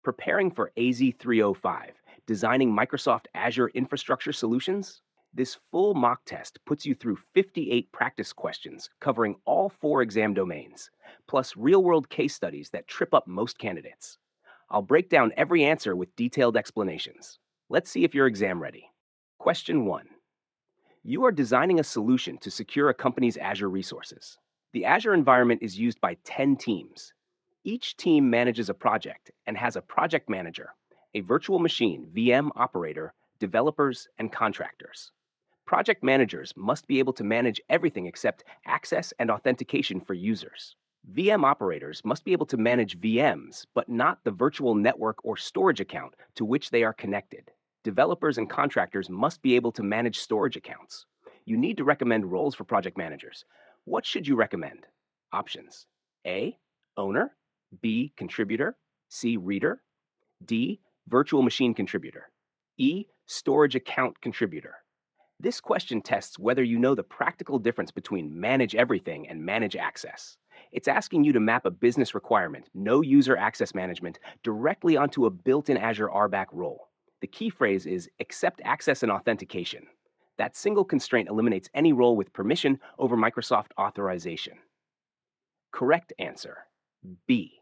Preparing for AZ-305, designing Microsoft Azure infrastructure solutions? This full mock test puts you through 58 practice questions covering all 4 exam domains, plus real-world case studies that trip up most candidates. I'll break down every answer with detailed explanations. Let's see if you're exam ready. Question 1. You are designing a solution to secure a company's Azure resources. The Azure environment is used by 10 teams. Each team manages a project and has a project manager, a virtual machine VM operator, developers, and contractors. Project managers must be able to manage everything except access and authentication for users. VM operators must be able to manage VMs, but not the virtual network or storage account to which they are connected. Developers and contractors must be able to manage storage accounts. You need to recommend roles for project managers. What should you recommend? Options: A, owner, B, contributor, C, reader, D, virtual machine contributor, E, storage account contributor. This question tests whether you know the practical difference between manage everything and manage access. It's asking you to map a business requirement, no user access management, directly onto a built-in Azure RBAC role. The key phrase is accept access and authentication. That single constraint eliminates any role with permission over Microsoft authorization. Correct answer: B.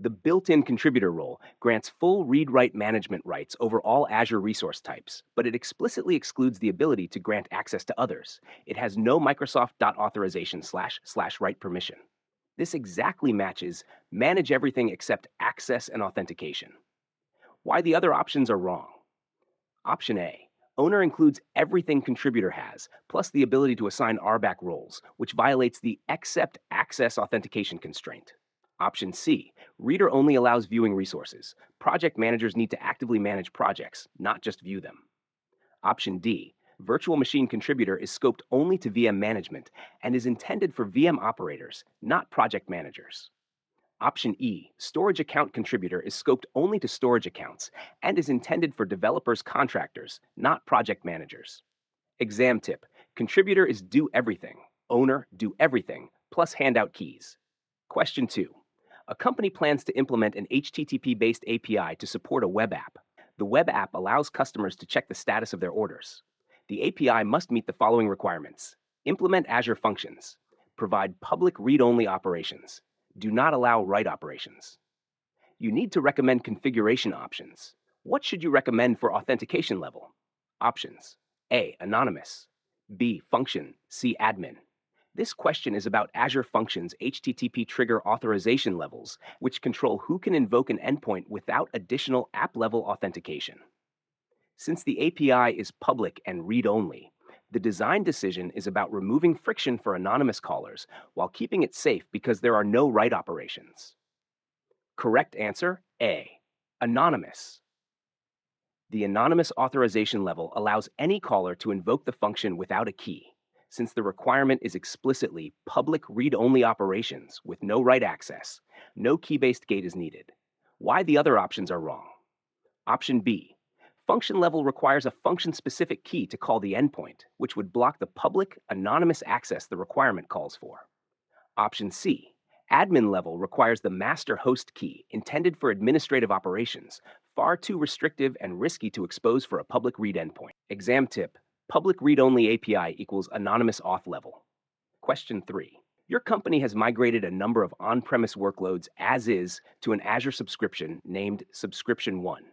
The built-in contributor role grants full read-write management rights over all Azure resource types, but it explicitly excludes the ability to grant access to others. It has no Microsoft.authorization//write permission. This exactly matches manage everything except access and authentication. Why the other options are wrong? Option A. Owner includes everything contributor has, plus the ability to assign RBAC roles, which violates the except access authentication constraint. Option C. Reader only allows viewing resources. Project managers need to actively manage projects, not just view them. Option D. Virtual machine contributor is scoped only to VM management and is intended for VM operators, not project managers. Option E. Storage account contributor is scoped only to storage accounts and is intended for developers, contractors, not project managers. Exam tip: contributor is do everything, owner do everything, plus handout keys. Question 2. A company plans to implement an HTTP-based API to support a web app. The web app allows customers to check the status of their orders. The API must meet the following requirements: implement Azure Functions, provide public read-only operations, do not allow write operations. You need to recommend configuration options. What should you recommend for authentication level? Options: A, anonymous, B, function, C, admin. This question is about Azure Functions HTTP trigger authorization levels, which control who can invoke an endpoint without additional app-level authentication. Since the API is public and read-only, the design decision is about removing friction for anonymous callers while keeping it safe because there are no write operations. Correct answer: A, anonymous. The anonymous authorization level allows any caller to invoke the function without a key, since the requirement is explicitly public read-only operations with no write access. No key-based gate is needed. Why the other options are wrong? Option B. Function level requires a function-specific key to call the endpoint, which would block the public, anonymous access the requirement calls for. Option C. Admin level requires the master host key intended for administrative operations, far too restrictive and risky to expose for a public read endpoint. Exam tip: public read-only API equals anonymous auth level. Question 3. Your company has migrated a number of on-premise workloads as is to an Azure subscription named Subscription 1.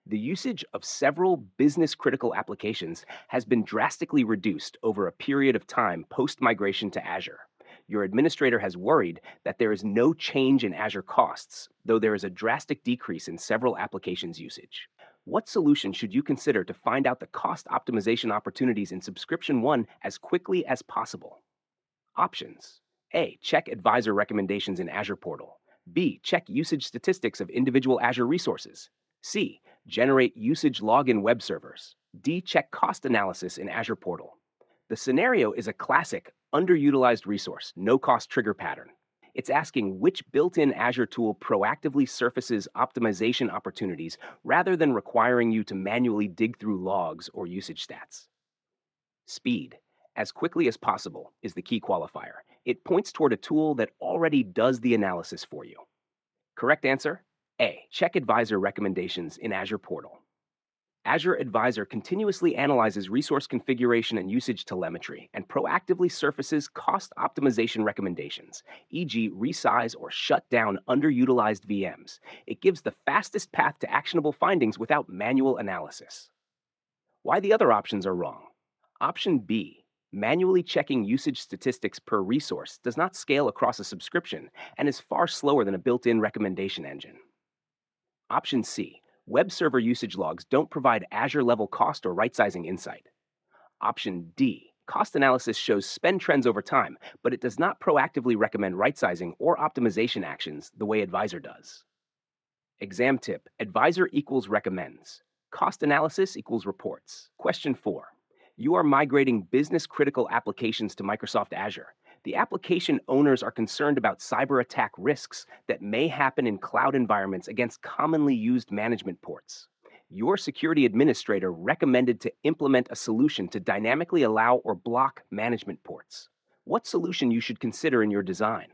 The usage of several business-critical applications has been drastically reduced over a period of time post-migration to Azure. Your administrator has worried that there is no change in Azure costs, though there is a drastic decrease in several applications' usage. What solution should you consider to find out the cost optimization opportunities in Subscription 1 as quickly as possible? Options: A. Check advisor recommendations in Azure Portal. B. Check usage statistics of individual Azure resources. C. Generate usage login web servers. D. Check cost analysis in Azure Portal. The scenario is a classic underutilized resource, no-cost trigger pattern. It's asking which built-in Azure tool proactively surfaces optimization opportunities rather than requiring you to manually dig through logs or usage stats. Speed, as quickly as possible, is the key qualifier. It points toward a tool that already does the analysis for you. Correct answer: A. Check Advisor recommendations in Azure Portal. Azure Advisor continuously analyzes resource configuration and usage telemetry and proactively surfaces cost optimization recommendations, e.g., resize or shut down underutilized VMs. It gives the fastest path to actionable findings without manual analysis. Why the other options are wrong. Option B, manually checking usage statistics per resource, does not scale across a subscription and is far slower than a built-in recommendation engine. Option C, web server usage logs don't provide Azure-level cost or right-sizing insight. Option D, cost analysis shows spend trends over time, but it does not proactively recommend right-sizing or optimization actions the way Advisor does. Exam tip, Advisor equals recommends. Cost analysis equals reports. Question 4. You are migrating business-critical applications to Microsoft Azure. The application owners are concerned about cyber attack risks that may happen in cloud environments against commonly used management ports. Your security administrator recommended to implement a solution to dynamically allow or block management ports. What solution you should consider in your design?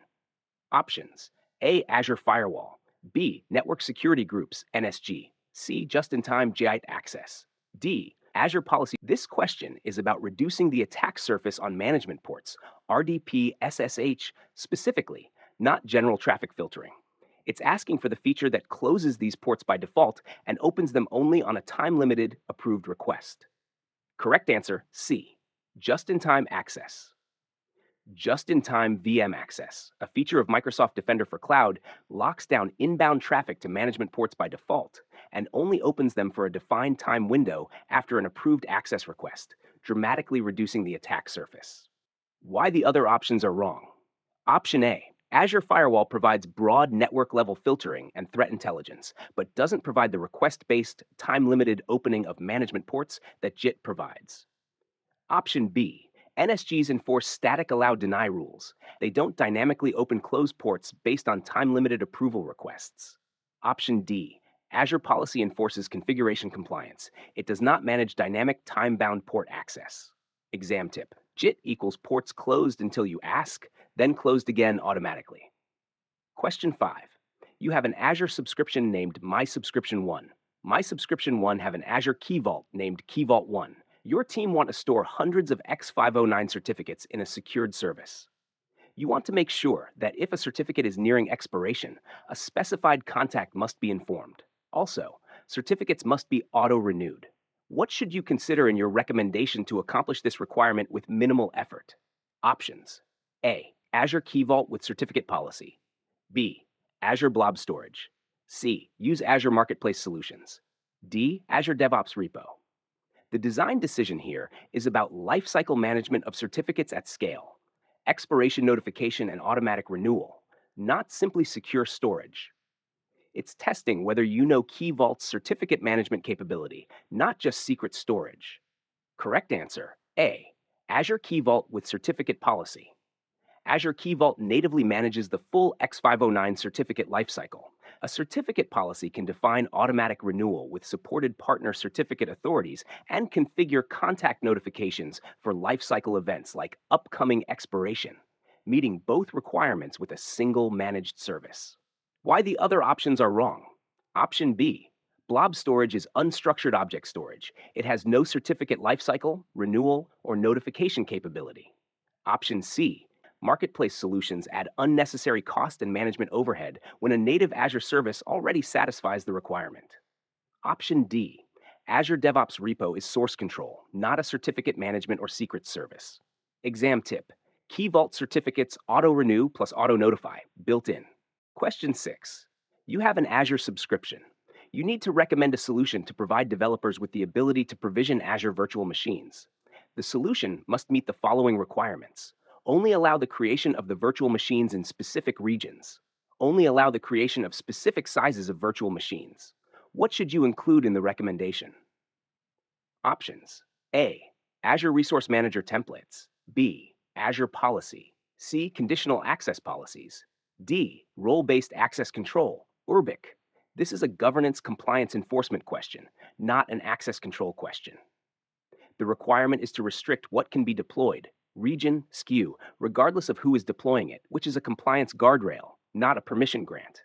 Options: A. Azure Firewall. B. Network Security Groups, NSG. C. Just-in-time JIT access. D. Azure policy. This question is about reducing the attack surface on management ports, RDP SSH specifically, not general traffic filtering. It's asking for the feature that closes these ports by default and opens them only on a time-limited approved request. Correct answer, C. Just-in-time access. Just-in-time VM access, a feature of Microsoft Defender for Cloud, locks down inbound traffic to management ports by default and only opens them for a defined time window after an approved access request, dramatically reducing the attack surface. Why the other options are wrong. Option A, Azure Firewall provides broad network-level filtering and threat intelligence, but doesn't provide the request-based, time-limited opening of management ports that JIT provides. Option B, NSGs enforce static allow deny rules. They don't dynamically open close ports based on time-limited approval requests. Option D, Azure policy enforces configuration compliance. It does not manage dynamic time-bound port access. Exam tip, JIT equals ports closed until you ask, then closed again automatically. Question 5. You have an Azure subscription named My Subscription 1. My Subscription 1 have an Azure Key Vault named Key Vault 1. Your team want to store hundreds of X509 certificates in a secured service. You want to make sure that if a certificate is nearing expiration, a specified contact must be informed. Also, certificates must be auto-renewed. What should you consider in your recommendation to accomplish this requirement with minimal effort? Options: A. Azure Key Vault with certificate policy. B. Azure Blob storage. C. Use Azure Marketplace solutions. D. Azure DevOps repo. The design decision here is about lifecycle management of certificates at scale, expiration notification and automatic renewal, not simply secure storage. It's testing whether you know Key Vault's certificate management capability, not just secret storage. Correct answer, A. Azure Key Vault with certificate policy. Azure Key Vault natively manages the full X509 certificate lifecycle. A certificate policy can define automatic renewal with supported partner certificate authorities and configure contact notifications for lifecycle events like upcoming expiration, meeting both requirements with a single managed service. Why the other options are wrong. Option B, Blob storage is unstructured object storage. It has no certificate lifecycle, renewal, or notification capability. Option C, Marketplace solutions add unnecessary cost and management overhead when a native Azure service already satisfies the requirement. Option D, Azure DevOps repo is source control, not a certificate management or secret service. Exam tip, Key Vault certificates auto-renew plus auto-notify, built in. Question 6. You have an Azure subscription. You need to recommend a solution to provide developers with the ability to provision Azure virtual machines. The solution must meet the following requirements. Only allow the creation of the virtual machines in specific regions. Only allow the creation of specific sizes of virtual machines. What should you include in the recommendation? Options: A. Azure Resource Manager templates. B. Azure policy. C. Conditional access policies. D. Role-based access control, RBAC. This is a governance compliance enforcement question, not an access control question. The requirement is to restrict what can be deployed, region, SKU, regardless of who is deploying it, which is a compliance guardrail, not a permission grant.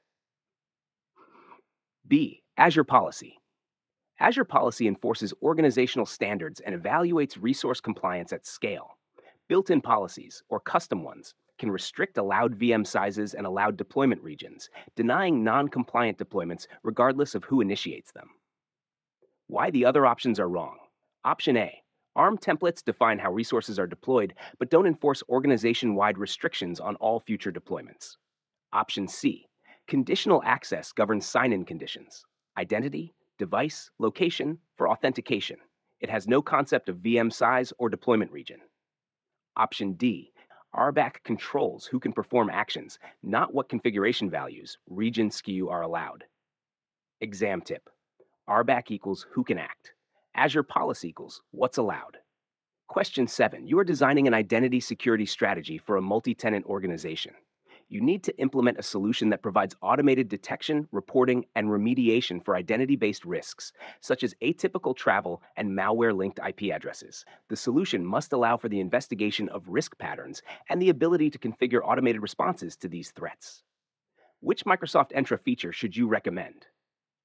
B. Azure Policy. Azure Policy enforces organizational standards and evaluates resource compliance at scale. Built-in policies, or custom ones, can restrict allowed VM sizes and allowed deployment regions, denying non-compliant deployments regardless of who initiates them. Why the other options are wrong. Option A. ARM templates define how resources are deployed, but don't enforce organization-wide restrictions on all future deployments. Option C. Conditional access governs sign-in conditions. Identity, device, location for authentication. It has no concept of VM size or deployment region. Option D. RBAC controls who can perform actions, not what configuration values, region SKU are allowed. Exam tip. RBAC equals who can act. Azure policy equals what's allowed. Question 7. You are designing an identity security strategy for a multi-tenant organization. You need to implement a solution that provides automated detection, reporting, and remediation for identity-based risks, such as atypical travel and malware-linked IP addresses. The solution must allow for the investigation of risk patterns and the ability to configure automated responses to these threats. Which Microsoft Entra feature should you recommend?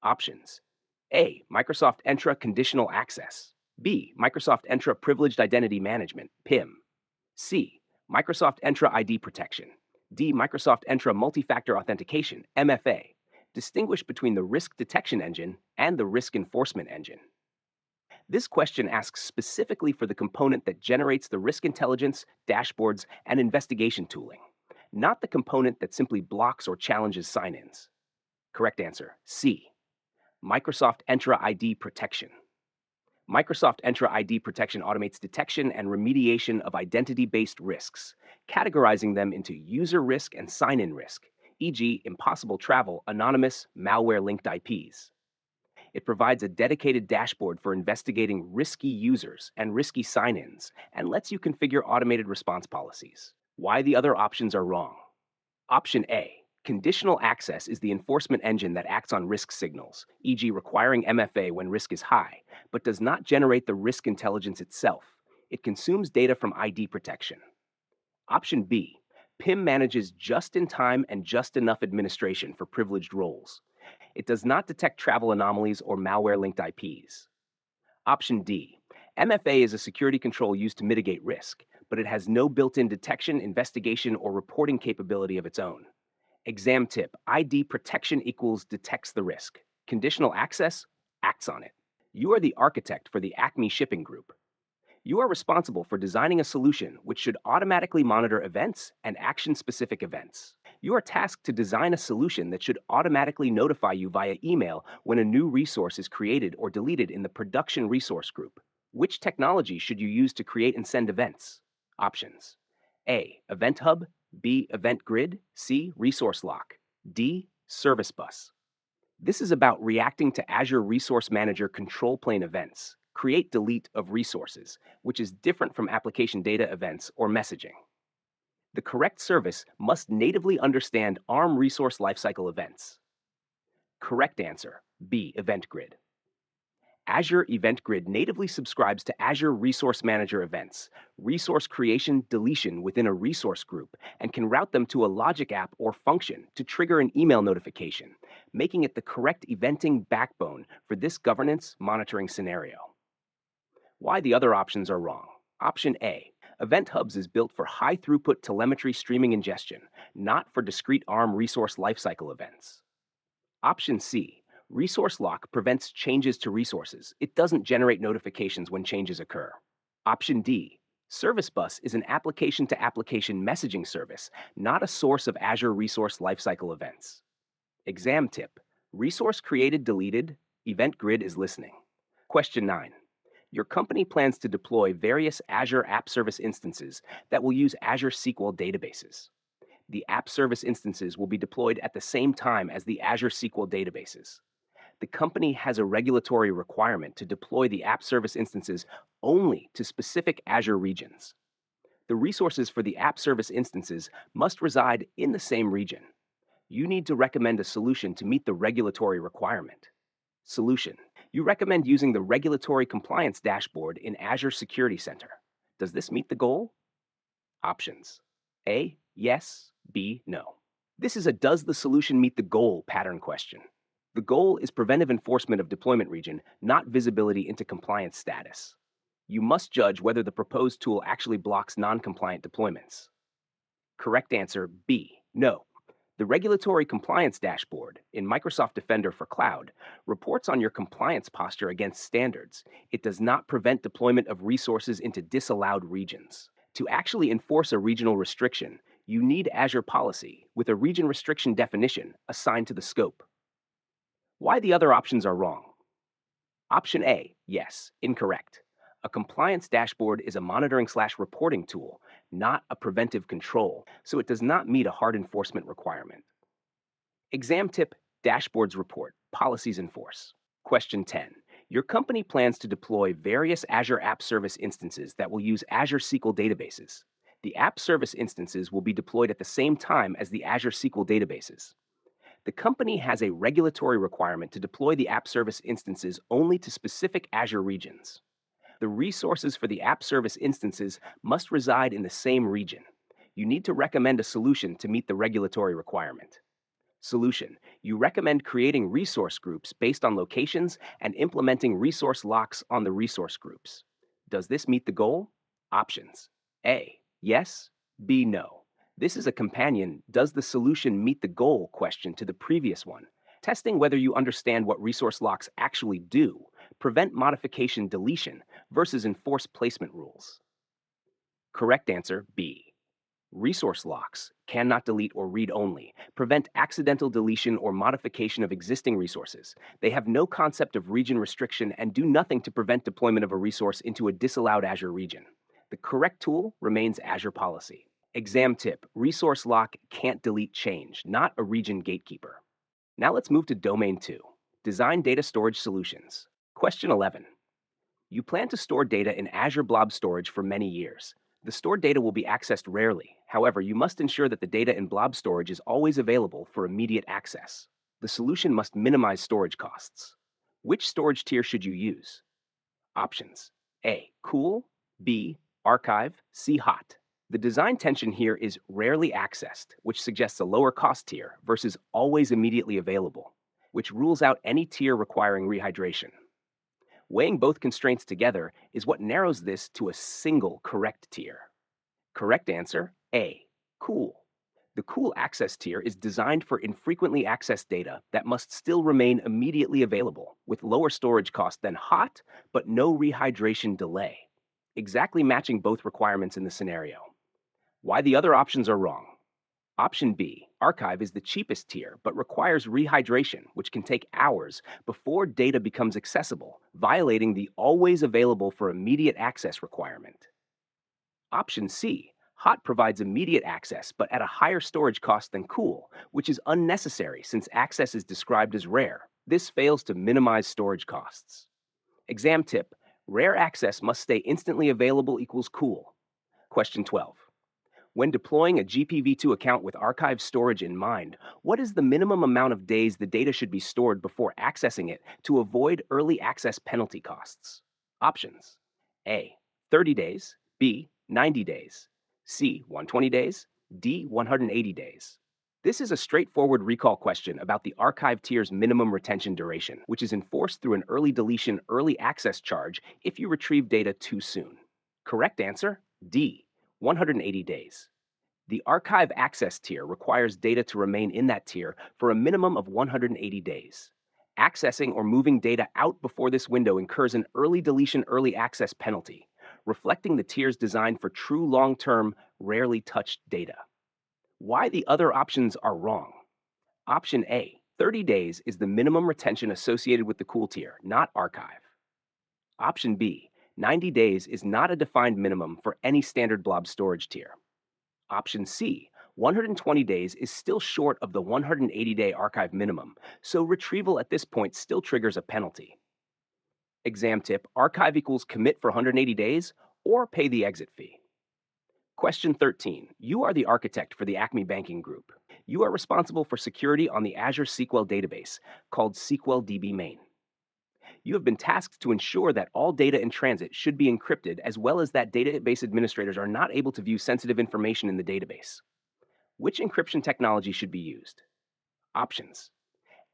Options. A. Microsoft Entra Conditional Access. B. Microsoft Entra Privileged Identity Management, PIM. C. Microsoft Entra ID Protection. D. Microsoft Entra Multi-Factor Authentication, MFA. Distinguish between the risk detection engine and the risk enforcement engine. This question asks specifically for the component that generates the risk intelligence, dashboards, and investigation tooling, not the component that simply blocks or challenges sign-ins. Correct answer, C. Microsoft Entra ID Protection. Microsoft Entra ID Protection automates detection and remediation of identity-based risks, categorizing them into user risk and sign-in risk, e.g., impossible travel, anonymous, malware-linked IPs. It provides a dedicated dashboard for investigating risky users and risky sign-ins, and lets you configure automated response policies. Why the other options are wrong. Option A. Conditional access is the enforcement engine that acts on risk signals, e.g. requiring MFA when risk is high, but does not generate the risk intelligence itself. It consumes data from ID protection. Option B. PIM manages just-in-time and just-enough administration for privileged roles. It does not detect travel anomalies or malware-linked IPs. Option D. MFA is a security control used to mitigate risk, but it has no built-in detection, investigation, or reporting capability of its own. Exam tip, ID protection equals detects the risk. Conditional access acts on it. You are the architect for the Acme Shipping Group. You are responsible for designing a solution which should automatically monitor events and action-specific events. You are tasked to design a solution that should automatically notify you via email when a new resource is created or deleted in the production resource group. Which technology should you use to create and send events? Options. A. Event Hub. B. Event Grid. C. Resource Lock. D. Service Bus. This is about reacting to Azure Resource Manager control plane events, create delete of resources, which is different from application data events or messaging. The correct service must natively understand ARM resource lifecycle events. Correct answer, B. Event Grid. Azure Event Grid natively subscribes to Azure Resource Manager events, resource creation, deletion within a resource group, and can route them to a logic app or function to trigger an email notification, making it the correct eventing backbone for this governance monitoring scenario. Why the other options are wrong. Option A. Event Hubs is built for high-throughput telemetry streaming ingestion, not for discrete ARM resource lifecycle events. Option C. Resource Lock prevents changes to resources. It doesn't generate notifications when changes occur. Option D. Service Bus is an application-to-application messaging service, not a source of Azure Resource Lifecycle events. Exam tip. Resource created, deleted. Event Grid is listening. Question 9. Your company plans to deploy various Azure App Service instances that will use Azure SQL databases. The App Service instances will be deployed at the same time as the Azure SQL databases. The company has a regulatory requirement to deploy the App Service instances only to specific Azure regions. The resources for the App Service instances must reside in the same region. You need to recommend a solution to meet the regulatory requirement. Solution. You recommend using the Regulatory Compliance Dashboard in Azure Security Center. Does this meet the goal? Options. A. Yes. B. No. This is a does the solution meet the goal pattern question. The goal is preventive enforcement of deployment region, not visibility into compliance status. You must judge whether the proposed tool actually blocks non-compliant deployments. Correct answer B, no. The Regulatory Compliance Dashboard in Microsoft Defender for Cloud reports on your compliance posture against standards. It does not prevent deployment of resources into disallowed regions. To actually enforce a regional restriction, you need Azure policy with a region restriction definition assigned to the scope. Why the other options are wrong? Option A, yes, incorrect. A compliance dashboard is a monitoring/reporting tool, not a preventive control, so it does not meet a hard enforcement requirement. Exam tip, dashboards report, policies enforce. Question 10. Your company plans to deploy various Azure App Service instances that will use Azure SQL databases. The App Service instances will be deployed at the same time as the Azure SQL databases. The company has a regulatory requirement to deploy the App Service instances only to specific Azure regions. The resources for the App Service instances must reside in the same region. You need to recommend a solution to meet the regulatory requirement. Solution: you recommend creating resource groups based on locations and implementing resource locks on the resource groups. Does this meet the goal? Options: A, yes, B, no. This is a companion "Does the solution meet the goal?" question to the previous one, testing whether you understand what resource locks actually do, prevent modification deletion, versus enforce placement rules. Correct answer B. Resource locks cannot delete or read only, prevent accidental deletion or modification of existing resources. They have no concept of region restriction and do nothing to prevent deployment of a resource into a disallowed Azure region. The correct tool remains Azure policy. Exam tip: resource lock can't delete change, not a region gatekeeper. Now let's move to Domain 2, Design Data Storage Solutions. Question 11. You plan to store data in Azure Blob storage for many years. The stored data will be accessed rarely. However, you must ensure that the data in Blob storage is always available for immediate access. The solution must minimize storage costs. Which storage tier should you use? Options: A, cool, B, archive, C, hot. The design tension here is rarely accessed, which suggests a lower cost tier, versus always immediately available, which rules out any tier requiring rehydration. Weighing both constraints together is what narrows this to a single correct tier. Correct answer: A, cool. The cool access tier is designed for infrequently accessed data that must still remain immediately available, with lower storage cost than hot, but no rehydration delay, exactly matching both requirements in the scenario. Why the other options are wrong? Option B, archive, is the cheapest tier, but requires rehydration, which can take hours before data becomes accessible, violating the always available for immediate access requirement. Option C, hot, provides immediate access, but at a higher storage cost than cool, which is unnecessary since access is described as rare. This fails to minimize storage costs. Exam tip: rare access must stay instantly available equals cool. Question 12. When deploying a GPv2 account with archive storage in mind, what is the minimum amount of days the data should be stored before accessing it to avoid early access penalty costs? Options: A, 30 days, B, 90 days, C, 120 days, D, 180 days. This is a straightforward recall question about the archive tier's minimum retention duration, which is enforced through an early deletion early access charge if you retrieve data too soon. Correct answer: D, 180 days. The archive access tier requires data to remain in that tier for a minimum of 180 days. Accessing or moving data out before this window incurs an early deletion early access penalty, reflecting the tier's design for true long-term, rarely touched data. Why the other options are wrong? Option A, 30 days, is the minimum retention associated with the cool tier, not archive. Option B, 90 days, is not a defined minimum for any standard blob storage tier. Option C, 120 days, is still short of the 180-day archive minimum, so retrieval at this point still triggers a penalty. Exam tip: archive equals commit for 180 days or pay the exit fee. Question 13. You are the architect for the Acme Banking Group. You are responsible for security on the Azure SQL database, called SQL DB main. You have been tasked to ensure that all data in transit should be encrypted, as well as that database administrators are not able to view sensitive information in the database. Which encryption technology should be used? Options: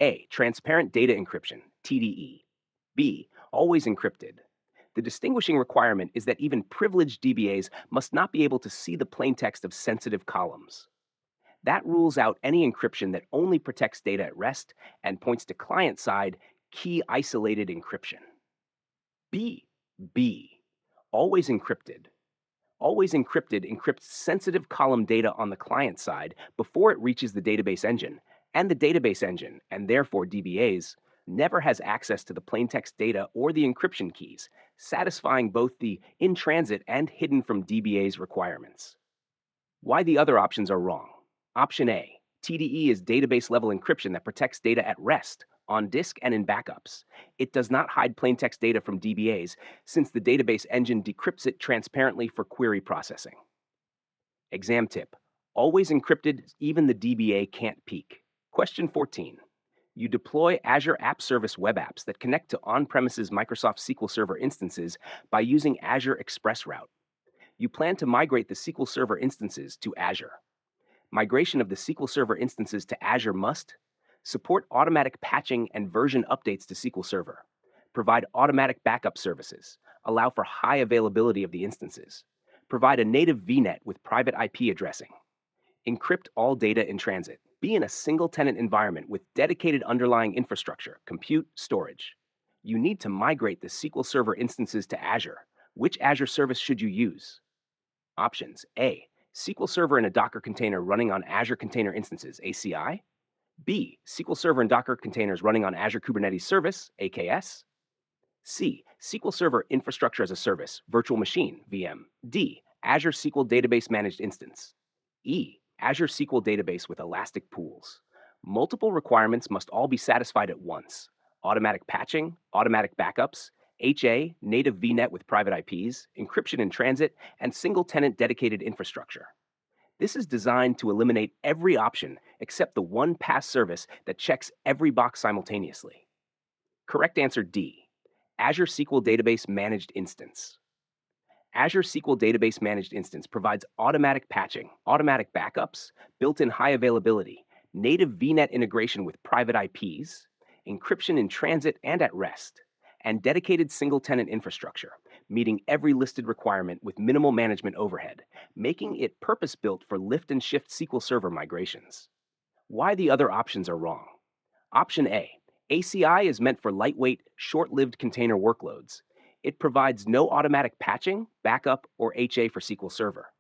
A. Transparent data encryption, TDE. B. Always encrypted. The distinguishing requirement is that even privileged DBAs must not be able to see the plaintext of sensitive columns. That rules out any encryption that only protects data at rest and points to client-side key isolated encryption. B. Always encrypted. Always encrypted encrypts sensitive column data on the client side before it reaches the database engine, and the database engine, and therefore DBAs, never has access to the plaintext data or the encryption keys, satisfying both the in-transit and hidden from DBAs requirements. Why the other options are wrong? Option A, TDE is database-level encryption that protects data at rest, on disk and in backups. It does not hide plaintext data from DBAs since the database engine decrypts it transparently for query processing. Exam tip, always encrypted, even the DBA can't peek. Question 14. You deploy Azure App Service web apps that connect to on-premises Microsoft SQL Server instances by using Azure Express Route. You plan to migrate the SQL Server instances to Azure. Migration of the SQL Server instances to Azure must support automatic patching and version updates to SQL Server, provide automatic backup services, allow for high availability of the instances, provide a native VNet with private IP addressing, encrypt all data in transit, be in a single-tenant environment with dedicated underlying infrastructure, compute, storage. You need to migrate the SQL Server instances to Azure. Which Azure service should you use? Options: A. SQL Server in a Docker container running on Azure Container Instances, ACI. B. SQL Server and Docker containers running on Azure Kubernetes Service, AKS. C. SQL Server Infrastructure as a Service, Virtual Machine, VM. D. Azure SQL Database Managed Instance. E. Azure SQL Database with Elastic Pools. Multiple requirements must all be satisfied at once. Automatic patching, automatic backups, HA, native VNet with private IPs, encryption in transit, and single-tenant dedicated infrastructure. This is designed to eliminate every option except the one pass service that checks every box simultaneously. Correct answer D. Azure SQL Database Managed Instance. Azure SQL Database Managed Instance provides automatic patching, automatic backups, built-in high availability, native VNet integration with private IPs, encryption in transit and at rest, and dedicated single-tenant infrastructure, meeting every listed requirement with minimal management overhead, making it purpose-built for lift and shift SQL Server migrations. Why the other options are wrong? Option A, ACI is meant for lightweight, short-lived container workloads. It provides no automatic patching, backup, or HA for SQL Server.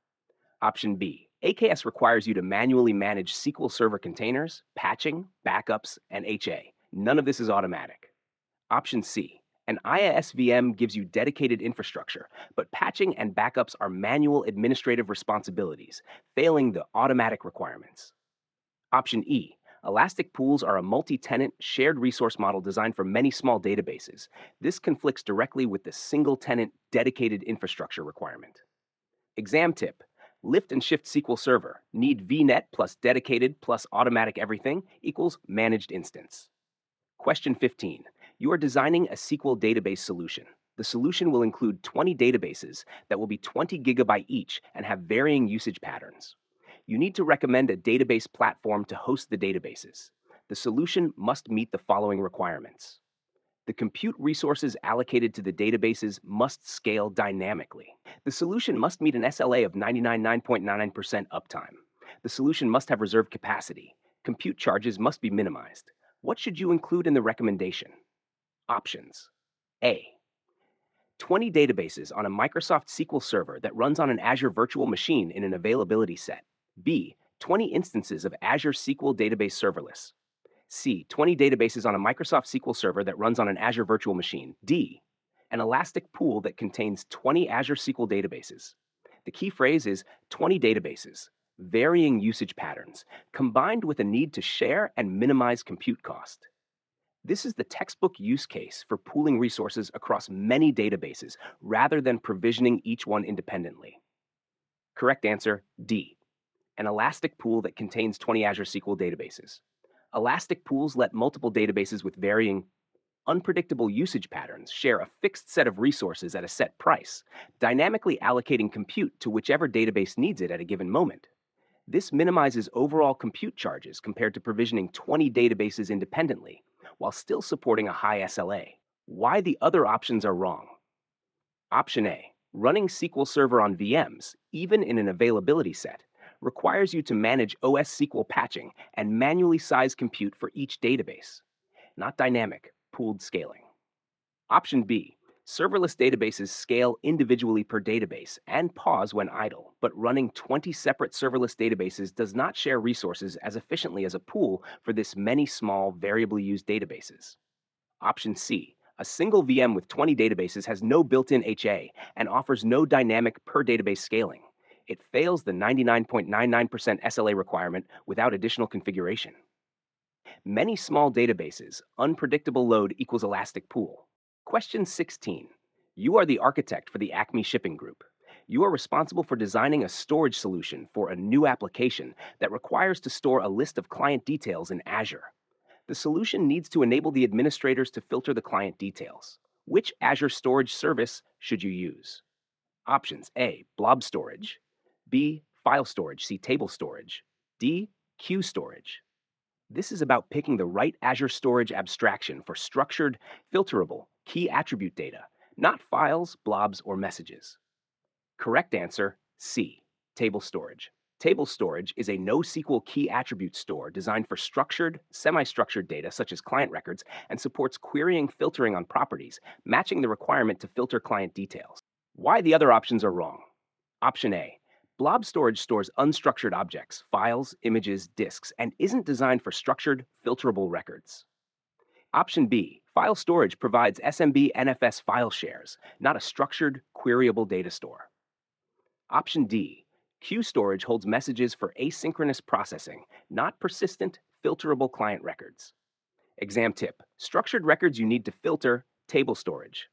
Option B, AKS requires you to manually manage SQL Server containers, patching, backups, and HA. None of this is automatic. Option C, an IaaS VM gives you dedicated infrastructure, but patching and backups are manual administrative responsibilities, failing the automatic requirements. Option E, Elastic pools are a multi-tenant, shared resource model designed for many small databases. This conflicts directly with the single-tenant, dedicated infrastructure requirement. Exam tip, lift and shift SQL Server, need VNet plus dedicated plus automatic everything equals managed instance. Question 15. You are designing a SQL database solution. The solution will include 20 databases that will be 20 gigabyte each and have varying usage patterns. You need to recommend a database platform to host the databases. The solution must meet the following requirements. The compute resources allocated to the databases must scale dynamically. The solution must meet an SLA of 99.99% uptime. The solution must have reserved capacity. Compute charges must be minimized. What should you include in the recommendation? Options. A. 20 databases on a Microsoft SQL Server that runs on an Azure virtual machine in an availability set. B. 20 instances of Azure SQL Database Serverless. C. 20 databases on a Microsoft SQL Server that runs on an Azure virtual machine. D. An elastic pool that contains 20 Azure SQL databases. The key phrase is 20 databases, varying usage patterns, combined with a need to share and minimize compute cost. This is the textbook use case for pooling resources across many databases rather than provisioning each one independently. Correct answer, D. An elastic pool that contains 20 Azure SQL databases. Elastic pools let multiple databases with varying, unpredictable usage patterns share a fixed set of resources at a set price, dynamically allocating compute to whichever database needs it at a given moment. This minimizes overall compute charges compared to provisioning 20 databases independently, while still supporting a high SLA. Why the other options are wrong. Option A, running SQL Server on VMs, even in an availability set, requires you to manage OS SQL patching and manually size compute for each database, not dynamic, pooled scaling. Option B, serverless databases scale individually per database and pause when idle, but running 20 separate serverless databases does not share resources as efficiently as a pool for this many small, variably used databases. Option C, a single VM with 20 databases has no built-in HA and offers no dynamic per database scaling. It fails the 99.99% SLA requirement without additional configuration. Many small databases, unpredictable load equals elastic pool. Question 16. You are the architect for the Acme Shipping Group. You are responsible for designing a storage solution for a new application that requires to store a list of client details in Azure. The solution needs to enable the administrators to filter the client details. Which Azure storage service should you use? Options: A, Blob storage; B, file storage, see table storage; D, queue storage. This is about picking the right Azure storage abstraction for structured, filterable, key attribute data, not files, blobs, or messages. Correct answer, C, table storage. Table storage is a NoSQL key attribute store designed for structured, semi-structured data such as client records and supports querying filtering on properties, matching the requirement to filter client details. Why the other options are wrong. Option A, Blob storage stores unstructured objects, files, images, disks, and isn't designed for structured, filterable records. Option B, file storage provides SMB NFS file shares, not a structured, queryable data store. Option D, queue storage holds messages for asynchronous processing, not persistent, filterable client records. Exam tip, structured records you need to filter, table storage.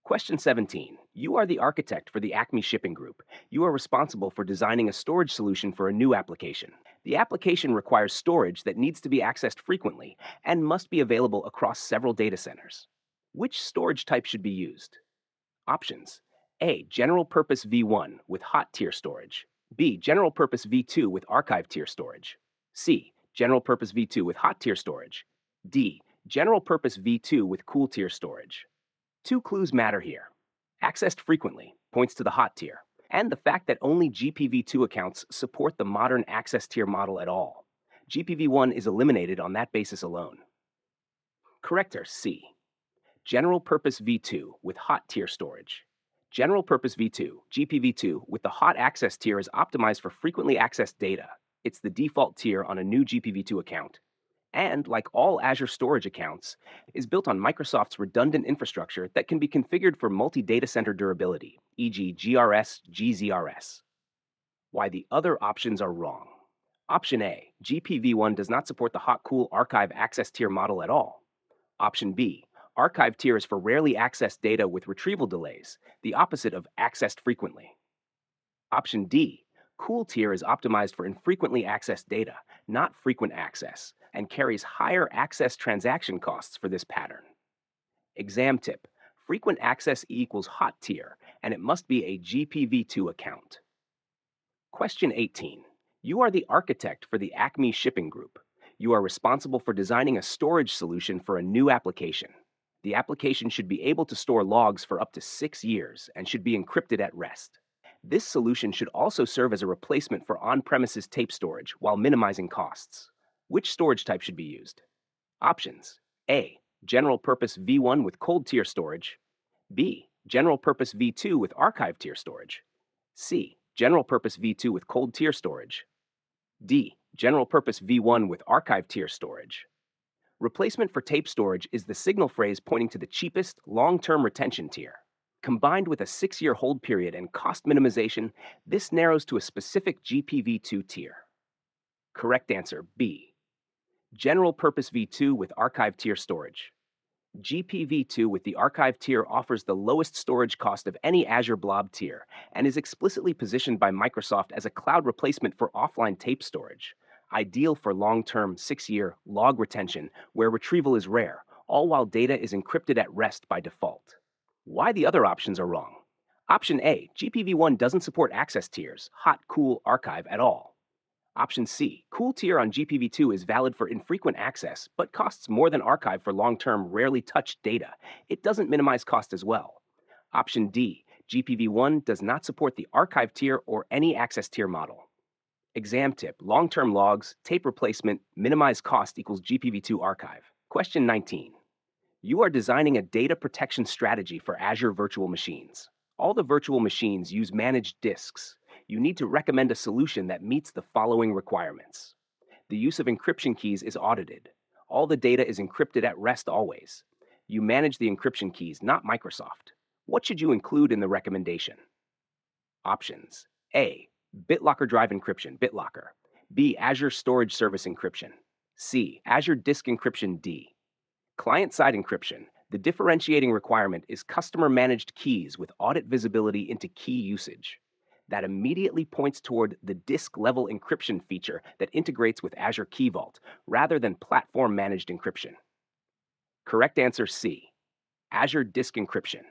Question 17. You are the architect for the Acme Shipping Group. You are responsible for designing a storage solution for a new application. The application requires storage that needs to be accessed frequently and must be available across several data centers. Which storage type should be used? Options: A, general purpose V1 with hot tier storage; B, general purpose V2 with archive tier storage; C, general purpose V2 with hot tier storage; D, general purpose V2 with cool tier storage. Two clues matter here. Accessed frequently points to the hot tier, and the fact that only GPv2 accounts support the modern access tier model at all. GPv1 is eliminated on that basis alone. Correct are C, general purpose V2 with hot tier storage. General purpose V2, GPv2, with the hot access tier is optimized for frequently accessed data. It's the default tier on a new GPv2 account. And, like all Azure storage accounts, is built on Microsoft's redundant infrastructure that can be configured for multi-datacenter durability, e.g. GRS, GZRS. Why the other options are wrong. Option A, GPv1 does not support the hot-cool archive access tier model at all. Option B, archive tier is for rarely accessed data with retrieval delays, the opposite of accessed frequently. Option D, cool tier is optimized for infrequently accessed data, not frequent access, and carries higher access transaction costs for this pattern. Exam tip, frequent access equals hot tier, and it must be a GPv2 account. Question 18. You are the architect for the Acme Shipping Group. You are responsible for designing a storage solution for a new application. The application should be able to store logs for up to 6 years and should be encrypted at rest. This solution should also serve as a replacement for on-premises tape storage while minimizing costs. Which storage type should be used? Options: A, general purpose V1 with cold tier storage; B, general purpose V2 with archive tier storage; C, general purpose V2 with cold tier storage; D, general purpose V1 with archive tier storage. Replacement for tape storage is the signal phrase pointing to the cheapest long-term retention tier. Combined with a 6-year hold period and cost minimization, this narrows to a specific GPv2 tier. Correct answer, B, general purpose V2 with archive tier storage. GPv2 with the archive tier offers the lowest storage cost of any Azure Blob tier and is explicitly positioned by Microsoft as a cloud replacement for offline tape storage, ideal for long-term 6-year log retention where retrieval is rare, all while data is encrypted at rest by default. Why the other options are wrong. Option A, GPv1 doesn't support access tiers, hot, cool, archive at all. Option C, cool tier on GPv2 is valid for infrequent access, but costs more than archive for long-term, rarely touched data. It doesn't minimize cost as well. Option D, GPv1 does not support the archive tier or any access tier model. Exam tip, long-term logs, tape replacement, minimize cost equals GPv2 archive. Question 19. You are designing a data protection strategy for Azure virtual machines. All the virtual machines use managed disks. You need to recommend a solution that meets the following requirements. The use of encryption keys is audited. All the data is encrypted at rest always. You manage the encryption keys, not Microsoft. What should you include in the recommendation? Options. A. BitLocker Drive Encryption, BitLocker. B. Azure Storage Service Encryption. C. Azure Disk Encryption D. Client-side encryption. The differentiating requirement is customer-managed keys with audit visibility into key usage. That immediately points toward the disk-level encryption feature that integrates with Azure Key Vault, rather than platform-managed encryption. Correct answer C. Azure Disk Encryption.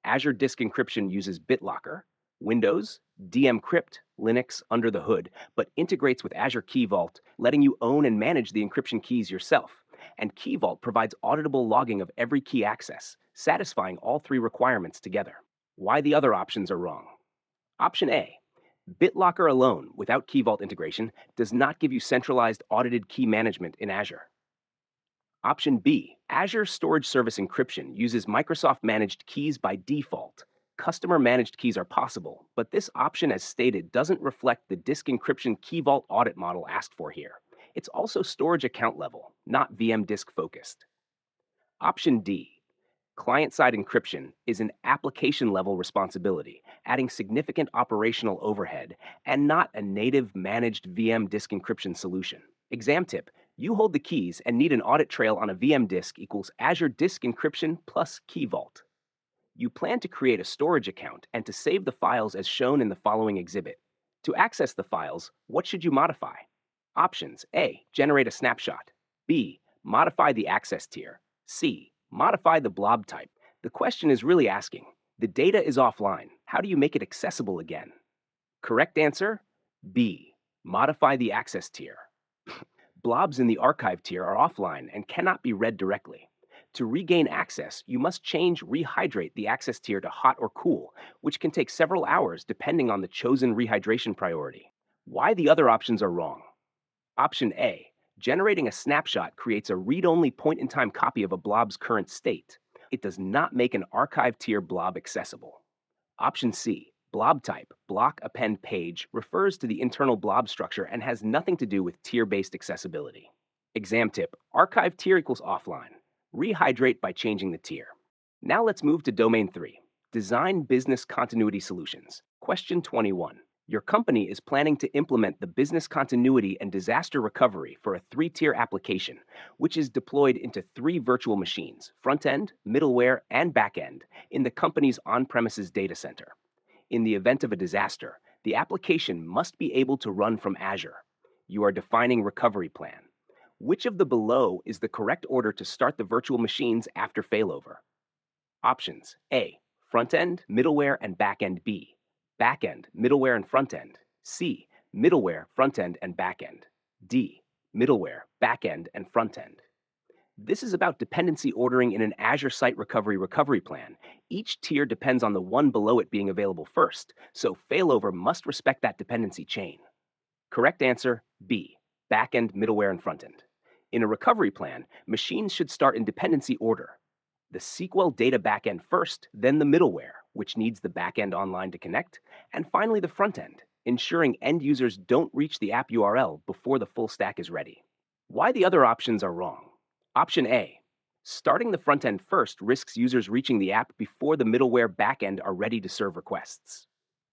Azure Disk Encryption uses BitLocker, Windows, dmcrypt, Linux under the hood, but integrates with Azure Key Vault, letting you own and manage the encryption keys yourself. And Key Vault provides auditable logging of every key access, satisfying all three requirements together. Why the other options are wrong. Option A. BitLocker alone, without Key Vault integration, does not give you centralized audited key management in Azure. Option B. Azure Storage Service Encryption uses Microsoft-managed keys by default. Customer-managed keys are possible, but this option, as stated, doesn't reflect the disk encryption Key Vault audit model asked for here. It's also storage account level, not VM disk focused. Option D. Client-side encryption is an application-level responsibility, adding significant operational overhead, and not a native managed VM disk encryption solution. Exam tip, you hold the keys and need an audit trail on a VM disk equals Azure Disk Encryption plus Key Vault. You plan to create a storage account and to save the files as shown in the following exhibit. To access the files, what should you modify? Options. A. Generate a snapshot. B. Modify the access tier. C. Modify the blob type. The question is really asking, the data is offline. How do you make it accessible again? Correct answer, B. Modify the access tier. Blobs in the archive tier are offline and cannot be read directly. To regain access, you must rehydrate the access tier to hot or cool, which can take several hours depending on the chosen rehydration priority. Why the other options are wrong. Option A. Generating a snapshot creates a read-only point-in-time copy of a blob's current state. It does not make an archive tier blob accessible. Option C. Blob type, block append page, refers to the internal blob structure and has nothing to do with tier-based accessibility. Exam tip, archive tier equals offline. Rehydrate by changing the tier. Now let's move to Domain 3, Design Business Continuity Solutions. Question 21. Your company is planning to implement the business continuity and disaster recovery for a 3-tier application, which is deployed into 3 virtual machines, front-end, middleware, and back-end, in the company's on-premises data center. In the event of a disaster, the application must be able to run from Azure. You are defining recovery plan. Which of the below is the correct order to start the virtual machines after failover? Options. A. Front-end, middleware, and back-end. B. Back-end, middleware, and front-end. C. Middleware, front-end, and back-end. D. Middleware, back-end, and front-end. This is about dependency ordering in an Azure Site recovery plan. Each tier depends on the one below it being available first, so failover must respect that dependency chain. Correct answer, B. Back-end, middleware, and front-end. In a recovery plan, machines should start in dependency order. The SQL data backend first, then the middleware, which needs the backend online to connect, and finally the front-end, ensuring end users don't reach the app URL before the full stack is ready. Why the other options are wrong. Option A. Starting the front-end first risks users reaching the app before the middleware backend are ready to serve requests.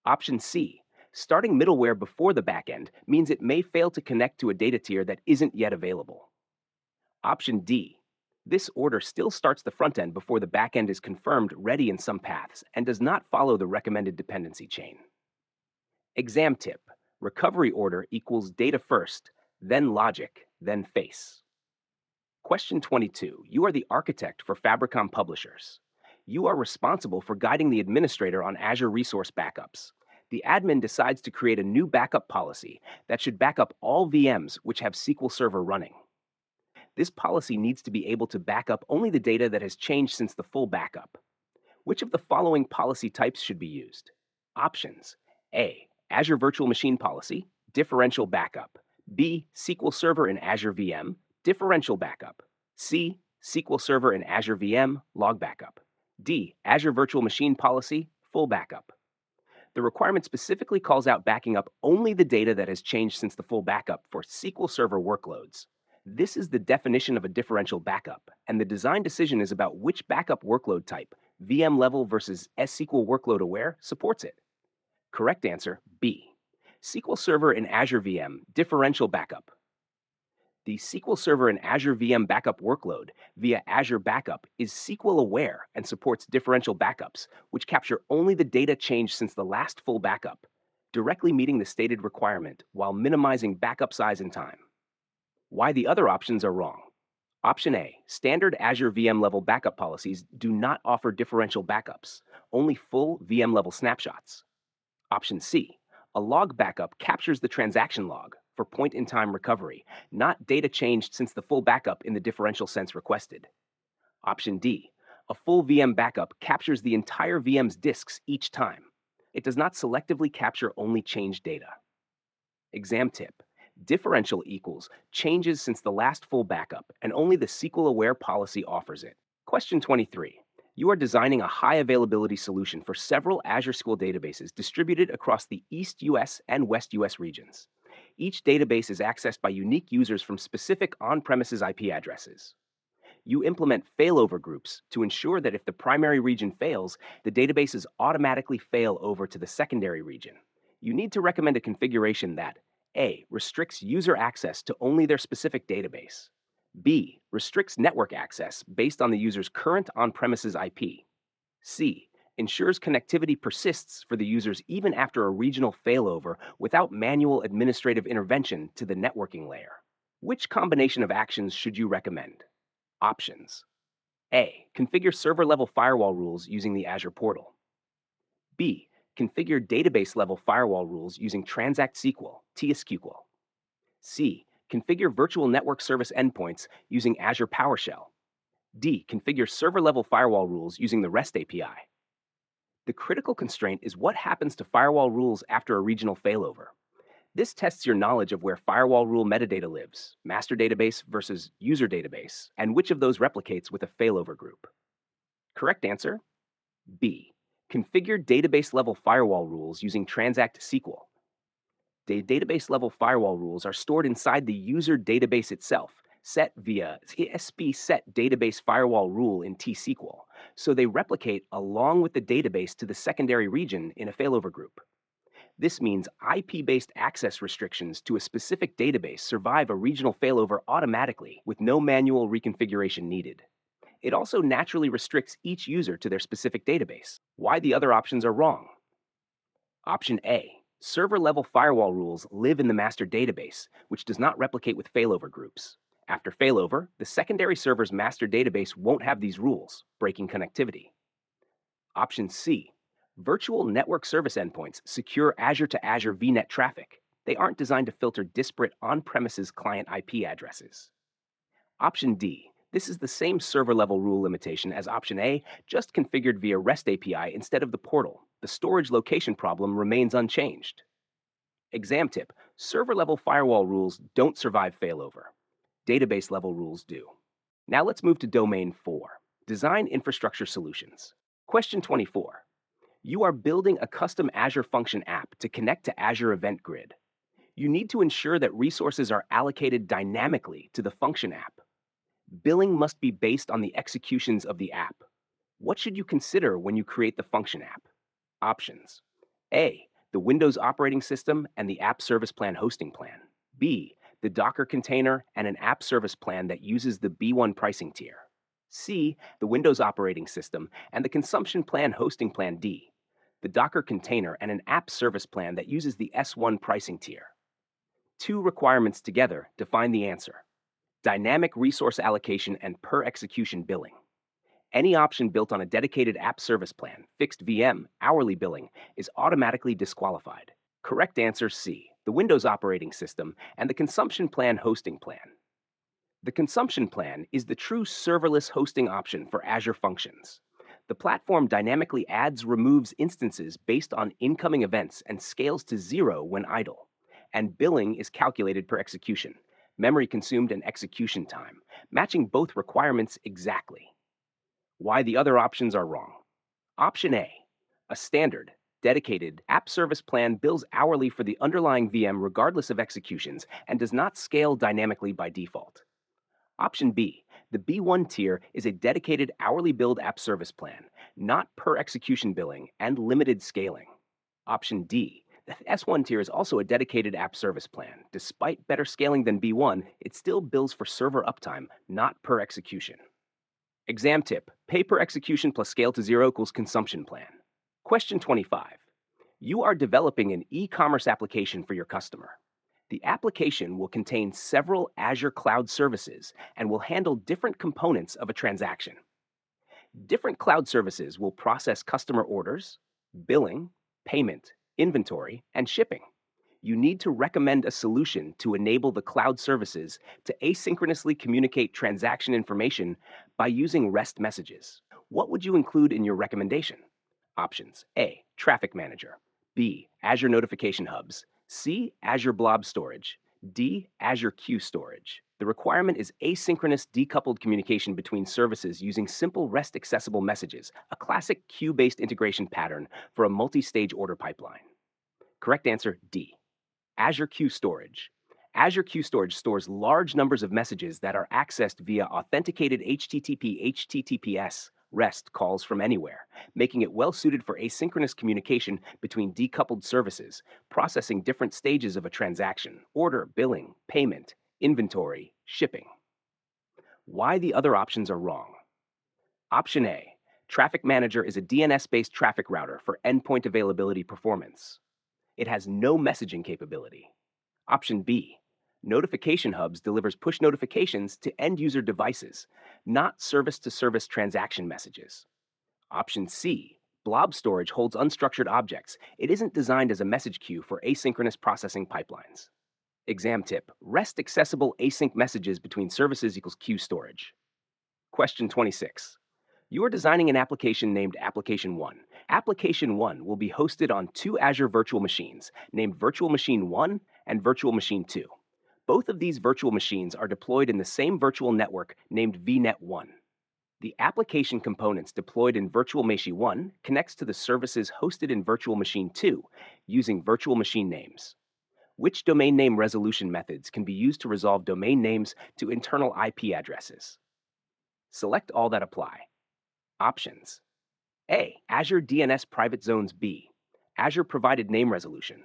Option C. Starting middleware before the backend means it may fail to connect to a data tier that isn't yet available. Option D. This order still starts the front end before the back end is confirmed ready in some paths and does not follow the recommended dependency chain. Exam tip, recovery order equals data first, then logic, then face. Question 22, you are the architect for Fabricom Publishers. You are responsible for guiding the administrator on Azure resource backups. The admin decides to create a new backup policy that should back up all VMs which have SQL Server running. This policy needs to be able to back up only the data that has changed since the full backup. Which of the following policy types should be used? Options: A. Azure Virtual Machine Policy, differential backup. B. SQL Server in Azure VM, differential backup. C. SQL Server in Azure VM, log backup. D. Azure Virtual Machine Policy, full backup. The requirement specifically calls out backing up only the data that has changed since the full backup for SQL Server workloads. This is the definition of a differential backup, and the design decision is about which backup workload type, VM level versus SQL workload aware, supports it. Correct answer, B. SQL Server in Azure VM, differential backup. The SQL Server in Azure VM backup workload via Azure Backup is SQL aware and supports differential backups, which capture only the data changed since the last full backup, directly meeting the stated requirement while minimizing backup size and time. Why the other options are wrong. Option A, standard Azure VM level backup policies do not offer differential backups, only full VM level snapshots. Option C, a log backup captures the transaction log for point-in-time recovery, not data changed since the full backup in the differential sense requested. Option D, a full VM backup captures the entire VM's disks each time. It does not selectively capture only changed data. Exam tip: differential equals changes since the last full backup, and only the SQL-aware policy offers it. Question 23. You are designing a high availability solution for several Azure SQL databases distributed across the East US and West US regions. Each database is accessed by unique users from specific on-premises IP addresses. You implement failover groups to ensure that if the primary region fails, the databases automatically fail over to the secondary region. You need to recommend a configuration that A. Restricts user access to only their specific database. B. Restricts network access based on the user's current on-premises IP. C. Ensures connectivity persists for the users even after a regional failover without manual administrative intervention to the networking layer. Which combination of actions should you recommend? Options. A. Configure server-level firewall rules using the Azure portal. B. Configure database-level firewall rules using Transact SQL, TSQL. C. Configure virtual network service endpoints using Azure PowerShell. D. Configure server-level firewall rules using the REST API. The critical constraint is what happens to firewall rules after a regional failover. This tests your knowledge of where firewall rule metadata lives, master database versus user database, and which of those replicates with a failover group. Correct answer, B. Configure database-level firewall rules using Transact SQL. The database-level firewall rules are stored inside the user database itself, set via ESP set database firewall rule in T-SQL, so they replicate along with the database to the secondary region in a failover group. This means IP-based access restrictions to a specific database survive a regional failover automatically with no manual reconfiguration needed. It also naturally restricts each user to their specific database. Why the other options are wrong. Option A. Server-level firewall rules live in the master database, which does not replicate with failover groups. After failover, the secondary server's master database won't have these rules, breaking connectivity. Option C. Virtual network service endpoints secure Azure to Azure VNet traffic. They aren't designed to filter disparate on-premises client IP addresses. Option D. This is the same server-level rule limitation as Option A, just configured via REST API instead of the portal. The storage location problem remains unchanged. Exam tip: server-level firewall rules don't survive failover. Database-level rules do. Now let's move to Domain 4, Design Infrastructure Solutions. Question 24. You are building a custom Azure Function app to connect to Azure Event Grid. You need to ensure that resources are allocated dynamically to the function app. Billing must be based on the executions of the app. What should you consider when you create the function app? Options. A. The Windows operating system and the app service plan hosting plan. B. The Docker container and an app service plan that uses the B1 pricing tier. C. The Windows operating system and the consumption plan hosting plan D. The Docker container and an app service plan that uses the S1 pricing tier. Two requirements together define the answer: dynamic resource allocation and per execution billing. Any option built on a dedicated app service plan, fixed VM, hourly billing, is automatically disqualified. Correct answer C, the Windows operating system and the consumption plan hosting plan. The consumption plan is the true serverless hosting option for Azure Functions. The platform dynamically adds, removes instances based on incoming events and scales to 0 when idle. And billing is calculated per execution, memory consumed and execution time, matching both requirements exactly. Why the other options are wrong. Option a standard, dedicated app service plan bills hourly for the underlying VM regardless of executions and does not scale dynamically by default. Option B, the B1 tier is a dedicated hourly billed app service plan, not per execution billing and limited scaling. Option D, the S1 tier is also a dedicated app service plan. Despite better scaling than B1, it still bills for server uptime, not per execution. Exam tip, pay per execution plus scale to 0 equals consumption plan. Question 25. You are developing an e-commerce application for your customer. The application will contain several Azure cloud services and will handle different components of a transaction. Different cloud services will process customer orders, billing, payment, inventory, and shipping. You need to recommend a solution to enable the cloud services to asynchronously communicate transaction information by using REST messages. What would you include in your recommendation? Options: A, Traffic Manager, B, Azure Notification Hubs, C, Azure Blob Storage, D, Azure Queue Storage. The requirement is asynchronous decoupled communication between services using simple REST accessible messages, a classic queue-based integration pattern for a multi-stage order pipeline. Correct answer, D, Azure Queue Storage. Azure Queue Storage stores large numbers of messages that are accessed via authenticated HTTP/HTTPS REST calls from anywhere, making it well suited for asynchronous communication between decoupled services, processing different stages of a transaction: order, billing, payment, inventory, shipping. Why the other options are wrong. Option A, Traffic Manager is a DNS-based traffic router for endpoint availability performance. It has no messaging capability. Option B, Notification Hubs delivers push notifications to end-user devices, not service-to-service transaction messages. Option C, Blob Storage holds unstructured objects. It isn't designed as a message queue for asynchronous processing pipelines. Exam tip, REST accessible async messages between services equals queue storage. Question 26. You are designing an application named Application 1. Application 1 will be hosted on 2 Azure virtual machines, named Virtual Machine 1 and Virtual Machine 2. Both of these virtual machines are deployed in the same virtual network named VNet1. The application components deployed in Virtual Machine 1 connects to the services hosted in Virtual Machine 2 using virtual machine names. Which domain name resolution methods can be used to resolve domain names to internal IP addresses? Select all that apply. Options: A, Azure DNS Private Zones. B, Azure Provided Name Resolution.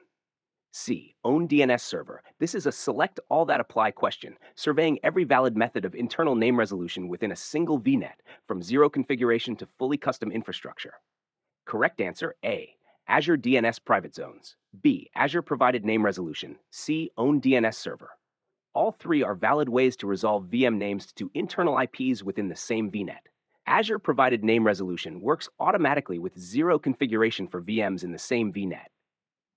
C, Own DNS Server. This is a select all that apply question, surveying every valid method of internal name resolution within a single VNet, from 0 configuration to fully custom infrastructure. Correct answer: A, Azure DNS Private Zones. B, Azure Provided Name Resolution. C, Own DNS Server. All three are valid ways to resolve VM names to internal IPs within the same VNet. Azure Provided Name Resolution works automatically with 0 configuration for VMs in the same VNet.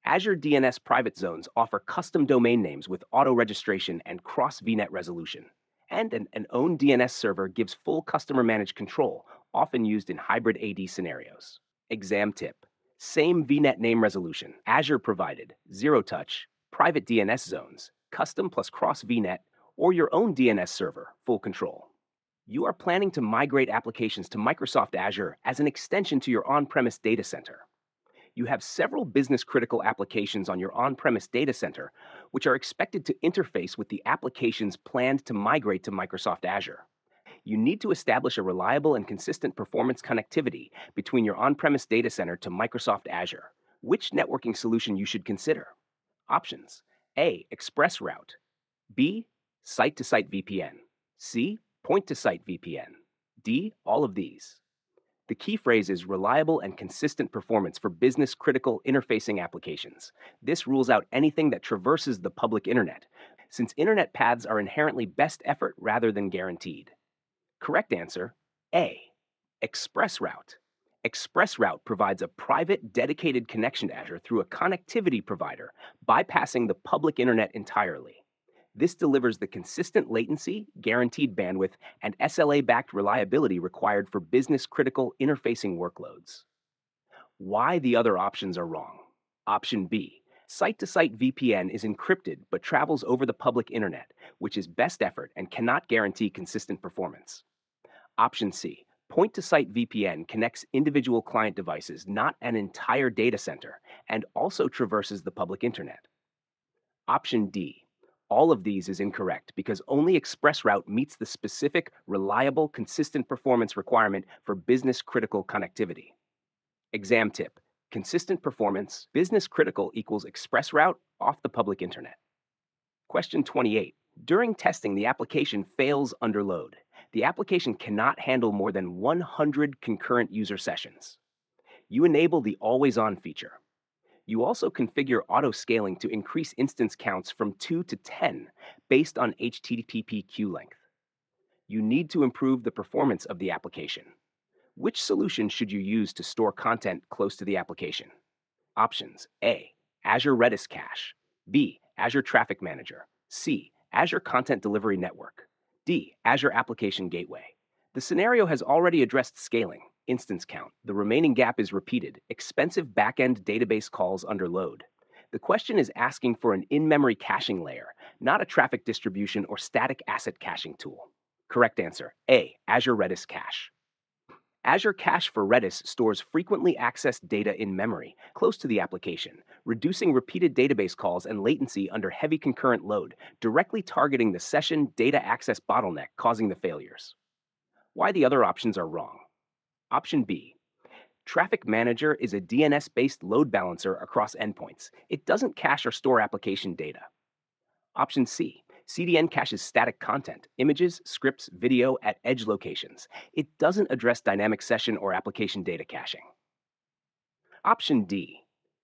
Azure DNS Private Zones offer custom domain names with auto-registration and cross-VNet resolution. And an own DNS server gives full customer-managed control, often used in hybrid AD scenarios. Exam tip: same VNet name resolution, Azure provided, zero-touch, private DNS zones, custom plus cross-VNet, or your own DNS server, full control. You are planning to migrate applications to Microsoft Azure as an extension to your on-premise data center. You have several business-critical applications on your on-premise data center, which are expected to interface with the applications planned to migrate to Microsoft Azure. You need to establish a reliable and consistent performance connectivity between your on-premise data center to Microsoft Azure. Which networking solution you should consider? Options: A, Express Route. B, Site-to-Site VPN. C, Point-to-Site VPN. D, all of these. The key phrase is reliable and consistent performance for business-critical interfacing applications. This rules out anything that traverses the public internet, since internet paths are inherently best effort rather than guaranteed. Correct answer: A. ExpressRoute. ExpressRoute provides a private, dedicated connection to Azure through a connectivity provider, bypassing the public internet entirely. This delivers the consistent latency, guaranteed bandwidth, and SLA-backed reliability required for business-critical interfacing workloads. Why the other options are wrong. Option B. Site-to-site VPN is encrypted but travels over the public internet, which is best effort and cannot guarantee consistent performance. Option C. Point-to-site VPN connects individual client devices, not an entire data center, and also traverses the public internet. Option D. All of these is incorrect because only ExpressRoute meets the specific, reliable, consistent performance requirement for business-critical connectivity. Exam tip. Consistent performance, business-critical equals ExpressRoute off the public internet. Question 28. During testing, the application fails under load. The application cannot handle more than 100 concurrent user sessions. You enable the always-on feature. You also configure auto-scaling to increase instance counts from 2 to 10 based on HTTP queue length. You need to improve the performance of the application. Which solution should you use to store content close to the application? Options: A. Azure Redis Cache. B. Azure Traffic Manager. C. Azure Content Delivery Network. D. Azure Application Gateway. The scenario has already addressed scaling, instance count. The remaining gap is repeated, expensive backend database calls under load. The question is asking for an in-memory caching layer, not a traffic distribution or static asset caching tool. Correct answer: A. Azure Redis Cache. Azure Cache for Redis stores frequently accessed data in memory, close to the application, reducing repeated database calls and latency under heavy concurrent load, directly targeting the session data access bottleneck causing the failures. Why the other options are wrong. Option B. Traffic Manager is a DNS-based load balancer across endpoints. It doesn't cache or store application data. Option C. CDN caches static content, images, scripts, video at edge locations. It doesn't address dynamic session or application data caching. Option D.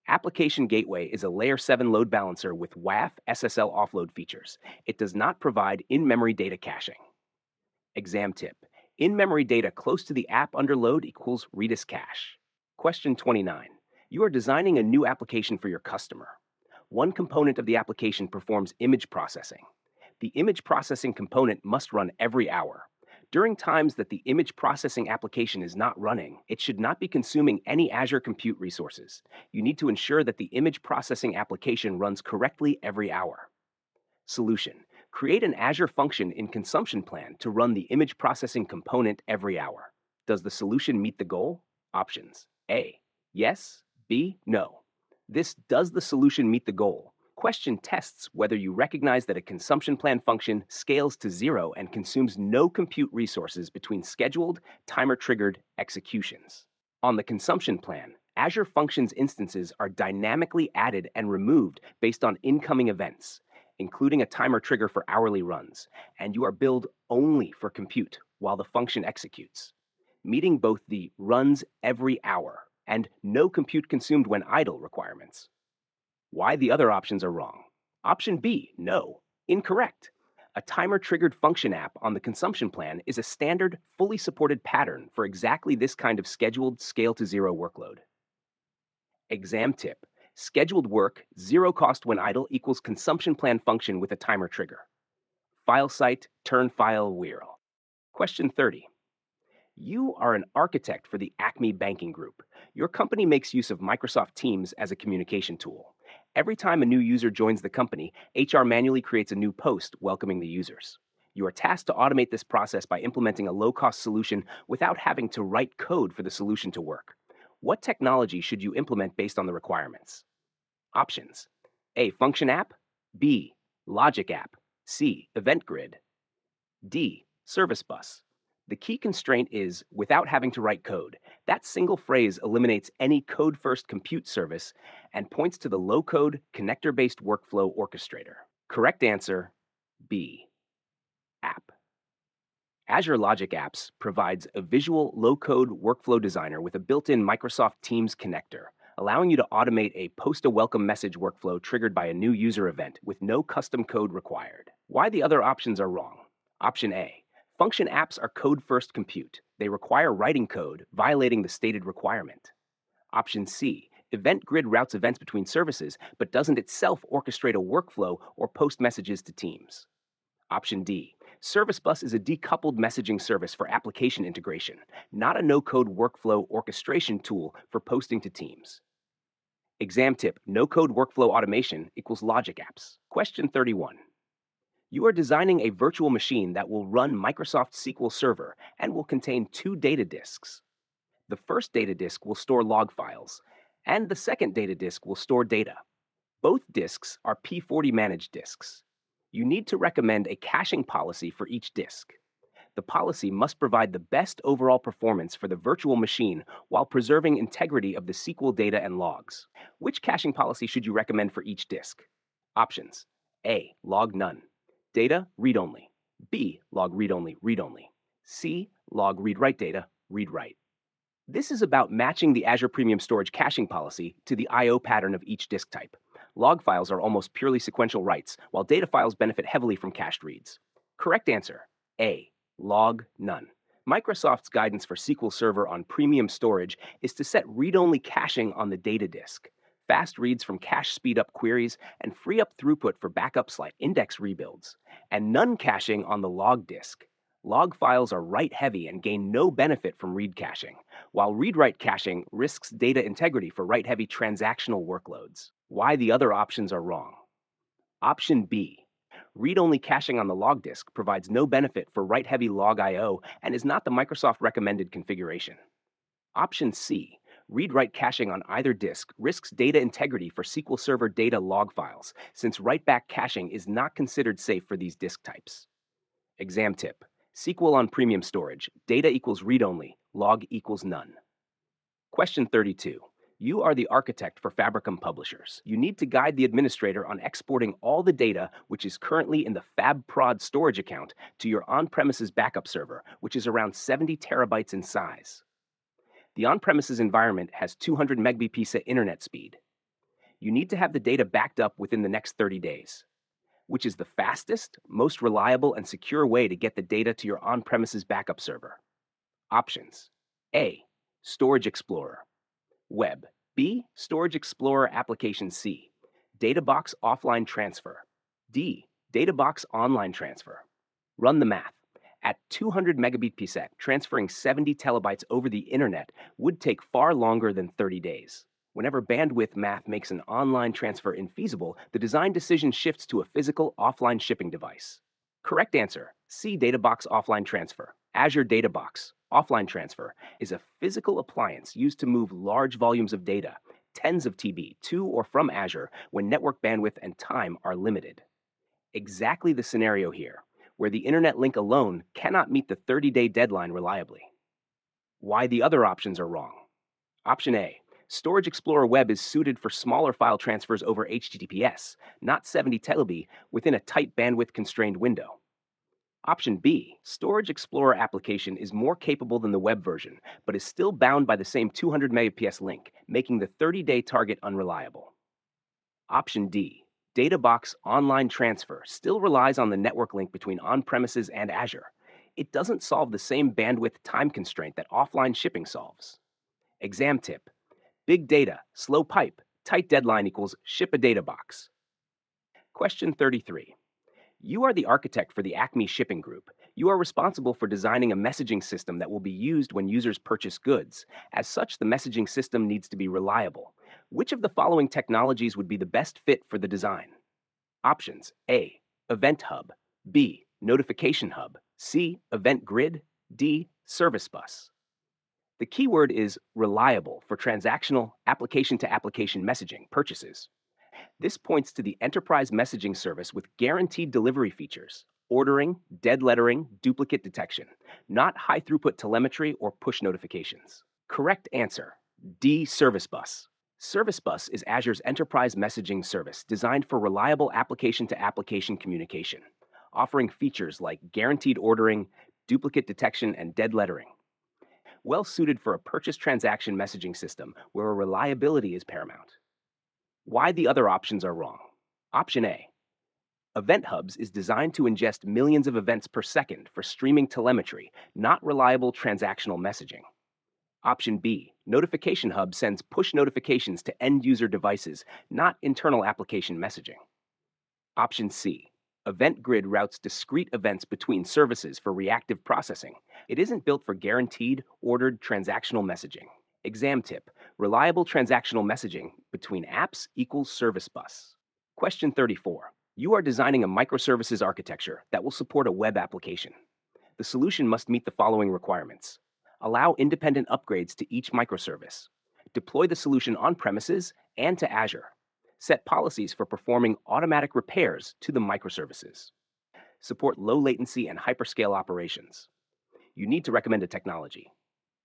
Application Gateway is a Layer 7 load balancer with WAF SSL offload features. It does not provide in-memory data caching. Exam tip. In-memory data close to the app under load equals Redis cache. Question 29. You are designing a new application for your customer. One component of the application performs image processing. The image processing component must run every hour. During times that the image processing application is not running, it should not be consuming any Azure compute resources. You need to ensure that the image processing application runs correctly every hour. Solution: create an Azure function in consumption plan to run the image processing component every hour. Does the solution meet the goal? Options: A. Yes. B. No. Does the solution meet the goal? Question tests whether you recognize that a consumption plan function scales to 0 and consumes no compute resources between scheduled, timer-triggered executions. On the consumption plan, Azure Functions instances are dynamically added and removed based on incoming events, including a timer trigger for hourly runs, and you are billed only for compute while the function executes, meeting both the runs every hour and no compute consumed when idle requirements. Why the other options are wrong. Option B, no, incorrect. A timer-triggered function app on the consumption plan is a standard, fully supported pattern for exactly this kind of scheduled scale-to-0 workload. Exam tip. Scheduled work, 0 cost when idle equals consumption plan function with a timer trigger. File site, turn file wheel. Question 30. You are an architect for the Acme Banking Group. Your company makes use of Microsoft Teams as a communication tool. Every time a new user joins the company, HR manually creates a new post welcoming the users. You are tasked to automate this process by implementing a low-cost solution without having to write code for the solution to work. What technology should you implement based on the requirements? Options: A. Function app. B. Logic app. C. Event grid. D. Service bus. The key constraint is without having to write code. That single phrase eliminates any code-first compute service and points to the low-code, connector-based workflow orchestrator. Correct answer: B. App. Azure Logic Apps provides a visual, low-code workflow designer with a built-in Microsoft Teams connector, allowing you to automate a post-a-welcome message workflow triggered by a new user event with no custom code required. Why the other options are wrong. Option A. Function apps are code-first compute. They require writing code, violating the stated requirement. Option C, event grid routes events between services, but doesn't itself orchestrate a workflow or post messages to teams. Option D, Service Bus is a decoupled messaging service for application integration, not a no-code workflow orchestration tool for posting to teams. Exam tip, no-code workflow automation equals logic apps. Question 31. You are designing a virtual machine that will run Microsoft SQL Server and will contain two data disks. The first data disk will store log files, and the second data disk will store data. Both disks are P40 managed disks. You need to recommend a caching policy for each disk. The policy must provide the best overall performance for the virtual machine while preserving integrity of the SQL data and logs. Which caching policy should you recommend for each disk? Options: A. Log none. Data, read only. B. Log read only, read only. C. Log read write data, read write. This is about matching the Azure Premium Storage caching policy to the I/O pattern of each disk type. Log files are almost purely sequential writes, while data files benefit heavily from cached reads. Correct answer: A. Log none. Microsoft's guidance for SQL Server on premium storage is to set read-only caching on the data disk, fast reads from cache speed-up queries, and free up throughput for backups like index rebuilds, and none caching on the log disk. Log files are write-heavy and gain no benefit from read caching, while read-write caching risks data integrity for write-heavy transactional workloads. Why the other options are wrong. Option B. Read-only caching on the log disk provides no benefit for write-heavy log I/O and is not the Microsoft recommended configuration. Option C. Read-write caching on either disk risks data integrity for SQL Server data log files, since write-back caching is not considered safe for these disk types. Exam tip: SQL on premium storage, data equals read-only, log equals none. Question 32. You are the architect for Fabricum publishers. You need to guide the administrator on exporting all the data which is currently in the FabProd storage account to your on-premises backup server, which is around 70 terabytes in size. The on-premises environment has 200 Mbps internet speed. You need to have the data backed up within the next 30 days. Which is the fastest, most reliable, and secure way to get the data to your on-premises backup server? Options: A. Storage Explorer. Web. B. Storage Explorer Application C. DataBox Offline Transfer. D. DataBox Online Transfer. Run the math. At 200 Mbps, transferring 70 telebytes over the internet would take far longer than 30 days. Whenever bandwidth math makes an online transfer infeasible, the design decision shifts to a physical offline shipping device. Correct answer: C. DataBox Offline Transfer. Azure DataBox Offline Transfer is a physical appliance used to move large volumes of data, tens of TB, to or from Azure when network bandwidth and time are limited. Exactly the scenario here, where the internet link alone cannot meet the 30-day deadline reliably. Why the other options are wrong. Option A. Storage Explorer Web is suited for smaller file transfers over HTTPS, not 70 TB, within a tight bandwidth-constrained window. Option B. Storage Explorer application is more capable than the web version, but is still bound by the same 200 Mbps link, making the 30-day target unreliable. Option D. DataBox Online Transfer still relies on the network link between on-premises and Azure. It doesn't solve the same bandwidth time constraint that offline shipping solves. Exam tip: big data, slow pipe, tight deadline equals ship a data box. Question 33. You are the architect for the Acme Shipping Group. You are responsible for designing a messaging system that will be used when users purchase goods. As such, the messaging system needs to be reliable. Which of the following technologies would be the best fit for the design? Options: A. Event Hub. B. Notification Hub. C. Event Grid. D. Service Bus. The keyword is reliable for transactional application-to-application messaging purchases. This points to the enterprise messaging service with guaranteed delivery features: ordering, dead lettering, duplicate detection, not high-throughput telemetry or push notifications. Correct answer: D. Service Bus. Service Bus is Azure's enterprise messaging service designed for reliable application-to-application communication, offering features like guaranteed ordering, duplicate detection, and dead lettering. Well suited for a purchase transaction messaging system where reliability is paramount. Why the other options are wrong. Option A. Event Hubs is designed to ingest millions of events per second for streaming telemetry, not reliable transactional messaging. Option B, Notification Hub sends push notifications to end-user devices, not internal application messaging. Option C, Event Grid routes discrete events between services for reactive processing. It isn't built for guaranteed, ordered transactional messaging. Exam tip, reliable transactional messaging between apps equals service bus. Question 34. You are designing a microservices architecture that will support a web application. The solution must meet the following requirements. Allow independent upgrades to each microservice. Deploy the solution on-premises and to Azure. Set policies for performing automatic repairs to the microservices. Support low latency and hyperscale operations. You need to recommend a technology.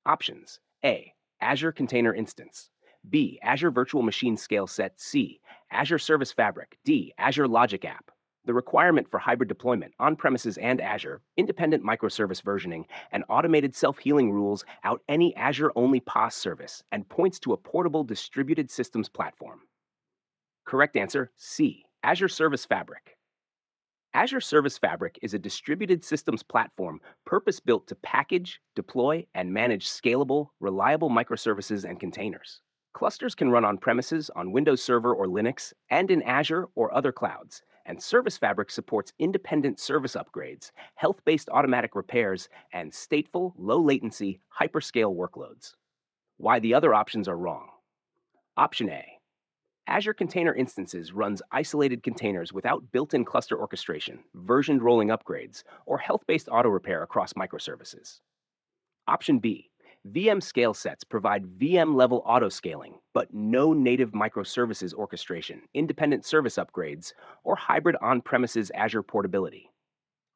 Options: A, Azure Container Instance. B, Azure Virtual Machine Scale Set. C, Azure Service Fabric. D, Azure Logic App. The requirement for hybrid deployment on-premises and Azure, independent microservice versioning, and automated self-healing rules out any Azure-only PaaS service and points to a portable distributed systems platform. Correct answer, C, Azure Service Fabric. Azure Service Fabric is a distributed systems platform purpose-built to package, deploy, and manage scalable, reliable microservices and containers. Clusters can run on-premises on Windows Server or Linux and in Azure or other clouds, and Service Fabric supports independent service upgrades, health-based automatic repairs, and stateful, low-latency, hyperscale workloads. Why the other options are wrong. Option A. Azure Container Instances runs isolated containers without built-in cluster orchestration, versioned rolling upgrades, or health-based auto-repair across microservices. Option B. VM scale sets provide VM-level auto-scaling, but no native microservices orchestration, independent service upgrades, or hybrid on-premises Azure portability.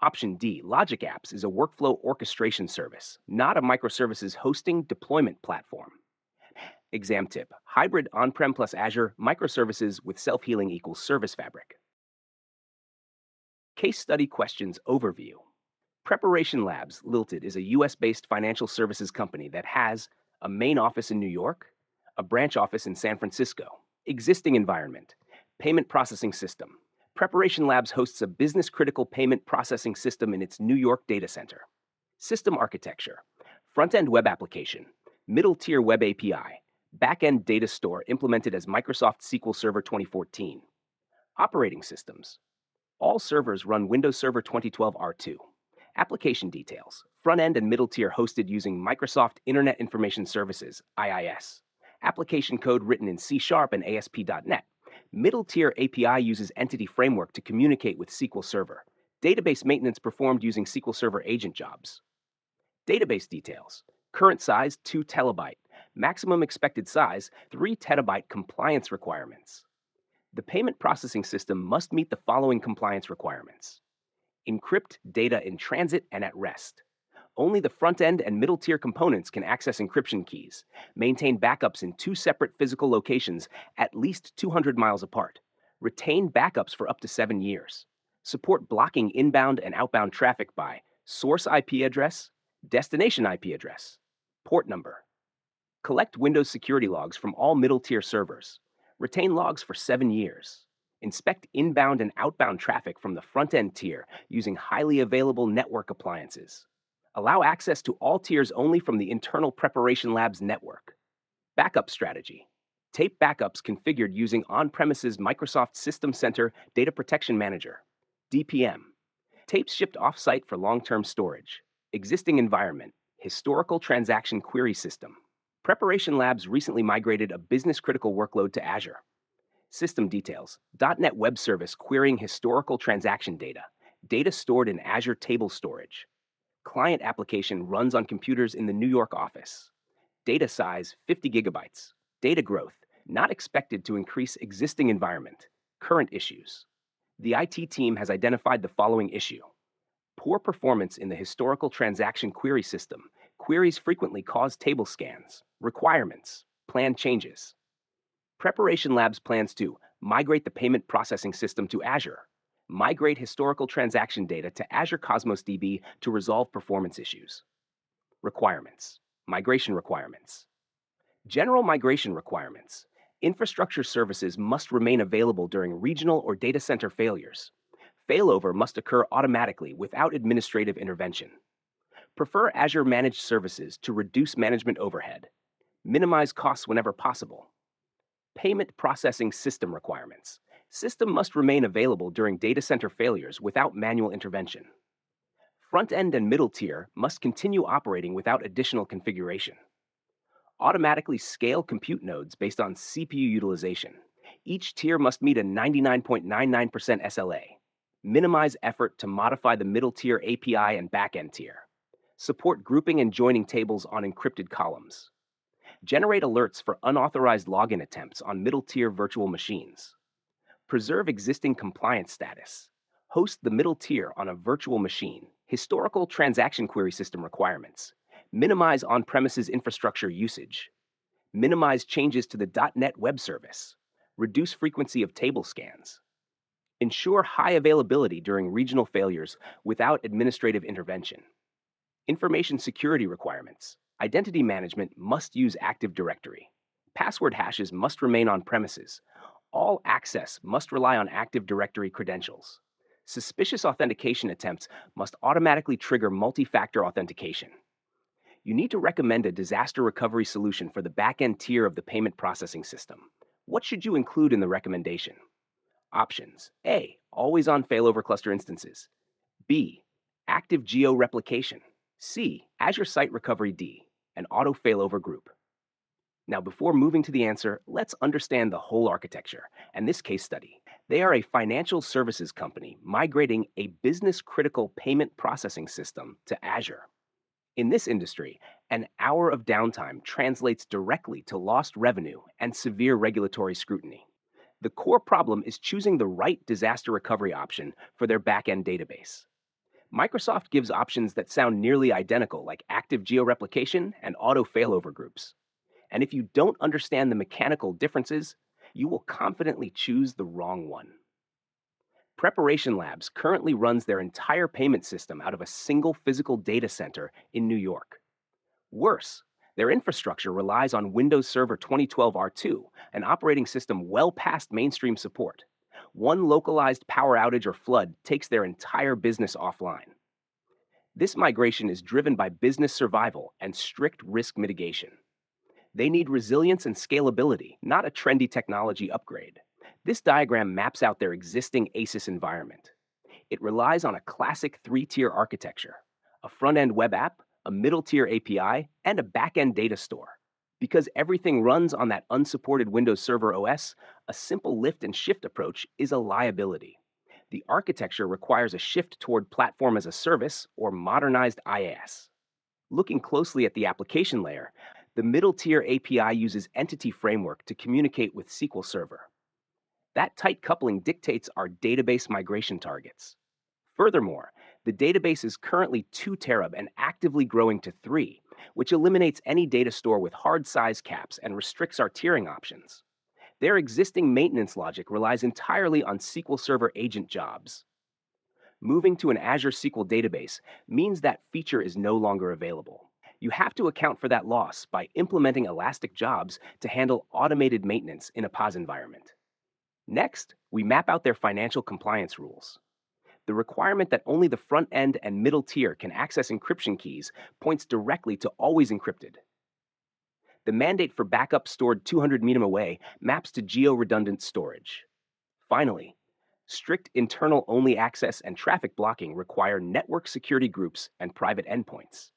Option D. Logic Apps is a workflow orchestration service, not a microservices hosting deployment platform. Exam tip, hybrid on-prem plus Azure, microservices with self-healing equals Service Fabric. Case Study Questions Overview. Preparation Labs Limited is a US-based financial services company that has a main office in New York, a branch office in San Francisco. Existing environment, payment processing system. Preparation Labs hosts a business-critical payment processing system in its New York data center. System architecture, front-end web application, middle-tier web API, back-end data store implemented as Microsoft SQL Server 2014. Operating systems. All servers run Windows Server 2012 R2. Application details, front-end and middle tier hosted using Microsoft Internet Information Services, IIS. Application code written in C# and ASP.NET. Middle tier API uses Entity Framework to communicate with SQL Server. Database maintenance performed using SQL Server agent jobs. Database details, current size 2 TB, maximum expected size 3 TB compliance requirements. The payment processing system must meet the following compliance requirements. Encrypt data in transit and at rest. Only the front-end and middle-tier components can access encryption keys. Maintain backups in 2 separate physical locations at least 200 miles apart. Retain backups for up to 7 years. Support blocking inbound and outbound traffic by source IP address, destination IP address, port number. Collect Windows security logs from all middle-tier servers. Retain logs for 7 years. Inspect inbound and outbound traffic from the front-end tier using highly available network appliances. Allow access to all tiers only from the internal Preparation Labs network. Backup strategy. Tape backups configured using on-premises Microsoft System Center Data Protection Manager, DPM. Tapes shipped off-site for long-term storage. Existing environment, historical transaction query system. Preparation Labs recently migrated a business-critical workload to Azure. System details, .NET Web Service querying historical transaction data, data stored in Azure Table Storage. Client application runs on computers in the New York office. Data size, 50 gigabytes. Data growth, not expected to increase existing environment. Current issues. The IT team has identified the following issue. Poor performance in the historical transaction query system. Queries frequently cause table scans. Requirements. Plan changes. Preparation Labs plans to migrate the payment processing system to Azure, migrate historical transaction data to Azure Cosmos DB to resolve performance issues. Requirements. Migration requirements. General migration requirements. Infrastructure services must remain available during regional or data center failures. Failover must occur automatically without administrative intervention. Prefer Azure Managed Services to reduce management overhead. Minimize costs whenever possible. Payment processing system requirements. System must remain available during data center failures without manual intervention. Front-end and middle tier must continue operating without additional configuration. Automatically scale compute nodes based on CPU utilization. Each tier must meet a 99.99% SLA. Minimize effort to modify the middle tier API and backend tier. Support grouping and joining tables on encrypted columns. Generate alerts for unauthorized login attempts on middle tier virtual machines. Preserve existing compliance status. Host the middle tier on a virtual machine. Historical transaction query system requirements. Minimize on-premises infrastructure usage. Minimize changes to the .NET web service. Reduce frequency of table scans. Ensure high availability during regional failures without administrative intervention. Information security requirements. Identity management must use Active Directory. Password hashes must remain on premises. All access must rely on Active Directory credentials. Suspicious authentication attempts must automatically trigger multi-factor authentication. You need to recommend a disaster recovery solution for the back-end tier of the payment processing system. What should you include in the recommendation? Options. A. Always-on failover cluster instances. B. Active geo-replication. C. Azure Site Recovery D, an auto-failover group. Now, before moving to the answer, let's understand the whole architecture and this case study. They are a financial services company migrating a business-critical payment processing system to Azure. In this industry, an hour of downtime translates directly to lost revenue and severe regulatory scrutiny. The core problem is choosing the right disaster recovery option for their back-end database. Microsoft gives options that sound nearly identical, like active geo-replication and auto-failover groups. And if you don't understand the mechanical differences, you will confidently choose the wrong one. Preparation Labs currently runs their entire payment system out of a single physical data center in New York. Worse, their infrastructure relies on Windows Server 2012 R2, an operating system well past mainstream support. One localized power outage or flood takes their entire business offline. This migration is driven by business survival and strict risk mitigation. They need resilience and scalability, not a trendy technology upgrade. This diagram maps out their existing ASYS environment. It relies on a classic three-tier architecture: a front-end web app, a middle-tier API, and a back-end data store. Because everything runs on that unsupported Windows Server OS, a simple lift and shift approach is a liability. The architecture requires a shift toward platform as a service or modernized IaaS. Looking closely at the application layer, the middle-tier API uses Entity Framework to communicate with SQL Server. That tight coupling dictates our database migration targets. Furthermore, the database is currently 2 TB and actively growing to 3, which eliminates any data store with hard size caps and restricts our tiering options. Their existing maintenance logic relies entirely on SQL Server agent jobs. Moving to an Azure SQL database means that feature is no longer available. You have to account for that loss by implementing Elastic Jobs to handle automated maintenance in a POS environment. Next, we map out their financial compliance rules. The requirement that only the front end and middle tier can access encryption keys points directly to always encrypted. The mandate for backup stored 200 meters away maps to geo-redundant storage. Finally, strict internal-only access and traffic blocking require network security groups and private endpoints.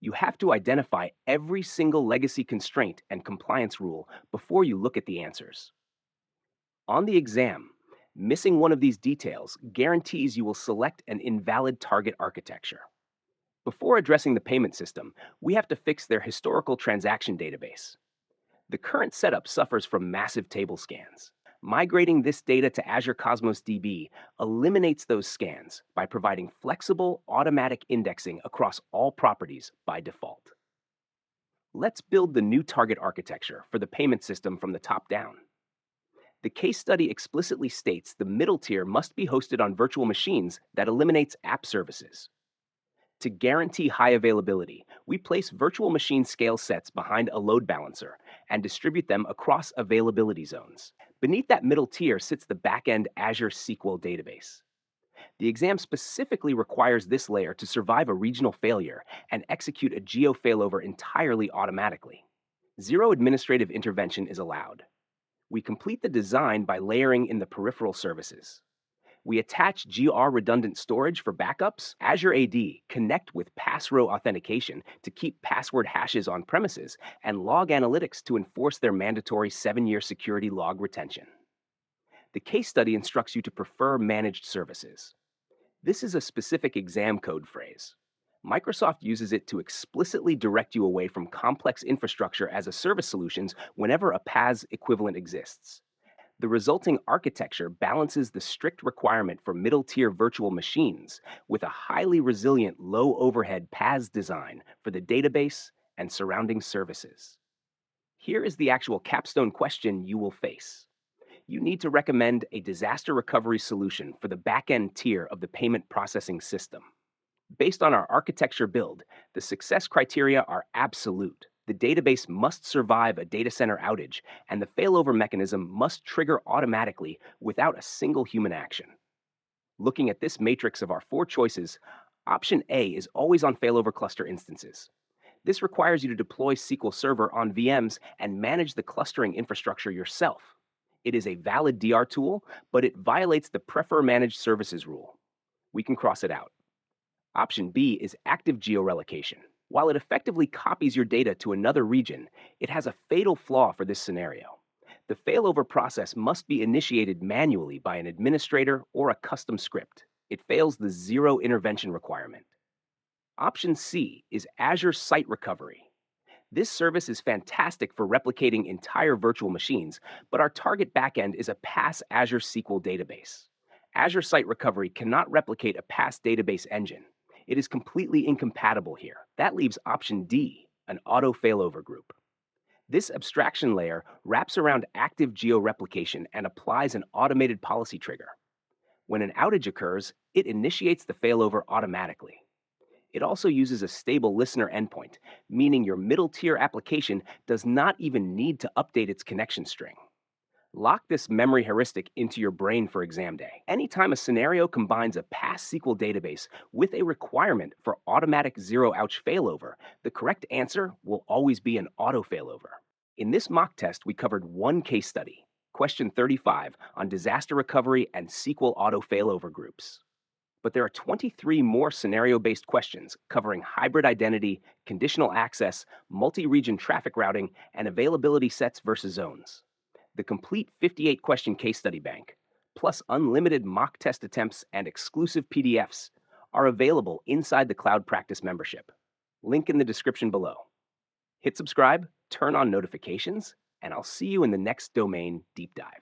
You have to identify every single legacy constraint and compliance rule before you look at the answers. On the exam, missing one of these details guarantees you will select an invalid target architecture. Before addressing the payment system, we have to fix their historical transaction database. The current setup suffers from massive table scans. Migrating this data to Azure Cosmos DB eliminates those scans by providing flexible, automatic indexing across all properties by default. Let's build the new target architecture for the payment system from the top down. The case study explicitly states the middle tier must be hosted on virtual machines that eliminates app services. To guarantee high availability, we place virtual machine scale sets behind a load balancer and distribute them across availability zones. Beneath that middle tier sits the back-end Azure SQL database. The exam specifically requires this layer to survive a regional failure and execute a geo failover entirely automatically. Zero administrative intervention is allowed. We complete the design by layering in the peripheral services. We attach GR redundant storage for backups, Azure AD connect with pass-row authentication to keep password hashes on premises, and log analytics to enforce their mandatory 7-year security log retention. The case study instructs you to prefer managed services. This is a specific exam code phrase. Microsoft uses it to explicitly direct you away from complex infrastructure as a service solutions whenever a PaaS equivalent exists. The resulting architecture balances the strict requirement for middle-tier virtual machines with a highly resilient, low-overhead PaaS design for the database and surrounding services. Here is the actual capstone question you will face. You need to recommend a disaster recovery solution for the back-end tier of the payment processing system. Based on our architecture build, the success criteria are absolute. The database must survive a data center outage, and the failover mechanism must trigger automatically without a single human action. Looking at this matrix of our 4 choices, option A is always on failover cluster instances. This requires you to deploy SQL Server on VMs and manage the clustering infrastructure yourself. It is a valid DR tool, but it violates the prefer managed services rule. We can cross it out. Option B is active georelocation. While it effectively copies your data to another region, it has a fatal flaw for this scenario. The failover process must be initiated manually by an administrator or a custom script. It fails the zero intervention requirement. Option C is Azure Site Recovery. This service is fantastic for replicating entire virtual machines, but our target backend is a PaaS Azure SQL database. Azure Site Recovery cannot replicate a PaaS database engine. It is completely incompatible here. That leaves option D, an auto-failover group. This abstraction layer wraps around active geo-replication and applies an automated policy trigger. When an outage occurs, it initiates the failover automatically. It also uses a stable listener endpoint, meaning your middle-tier application does not even need to update its connection string. Lock this memory heuristic into your brain for exam day. Anytime a scenario combines a PaaS SQL database with a requirement for automatic zero-ouch failover, the correct answer will always be an auto-failover. In this mock test, we covered 1 case study, question 35, on disaster recovery and SQL Auto-Failover Groups. But there are 23 more scenario-based questions covering hybrid identity, conditional access, multi-region traffic routing, and availability sets versus zones. The complete 58-question case study bank, plus unlimited mock test attempts and exclusive PDFs, are available inside the Cloud Practice membership. Link in the description below. Hit subscribe, turn on notifications, and I'll see you in the next domain deep dive.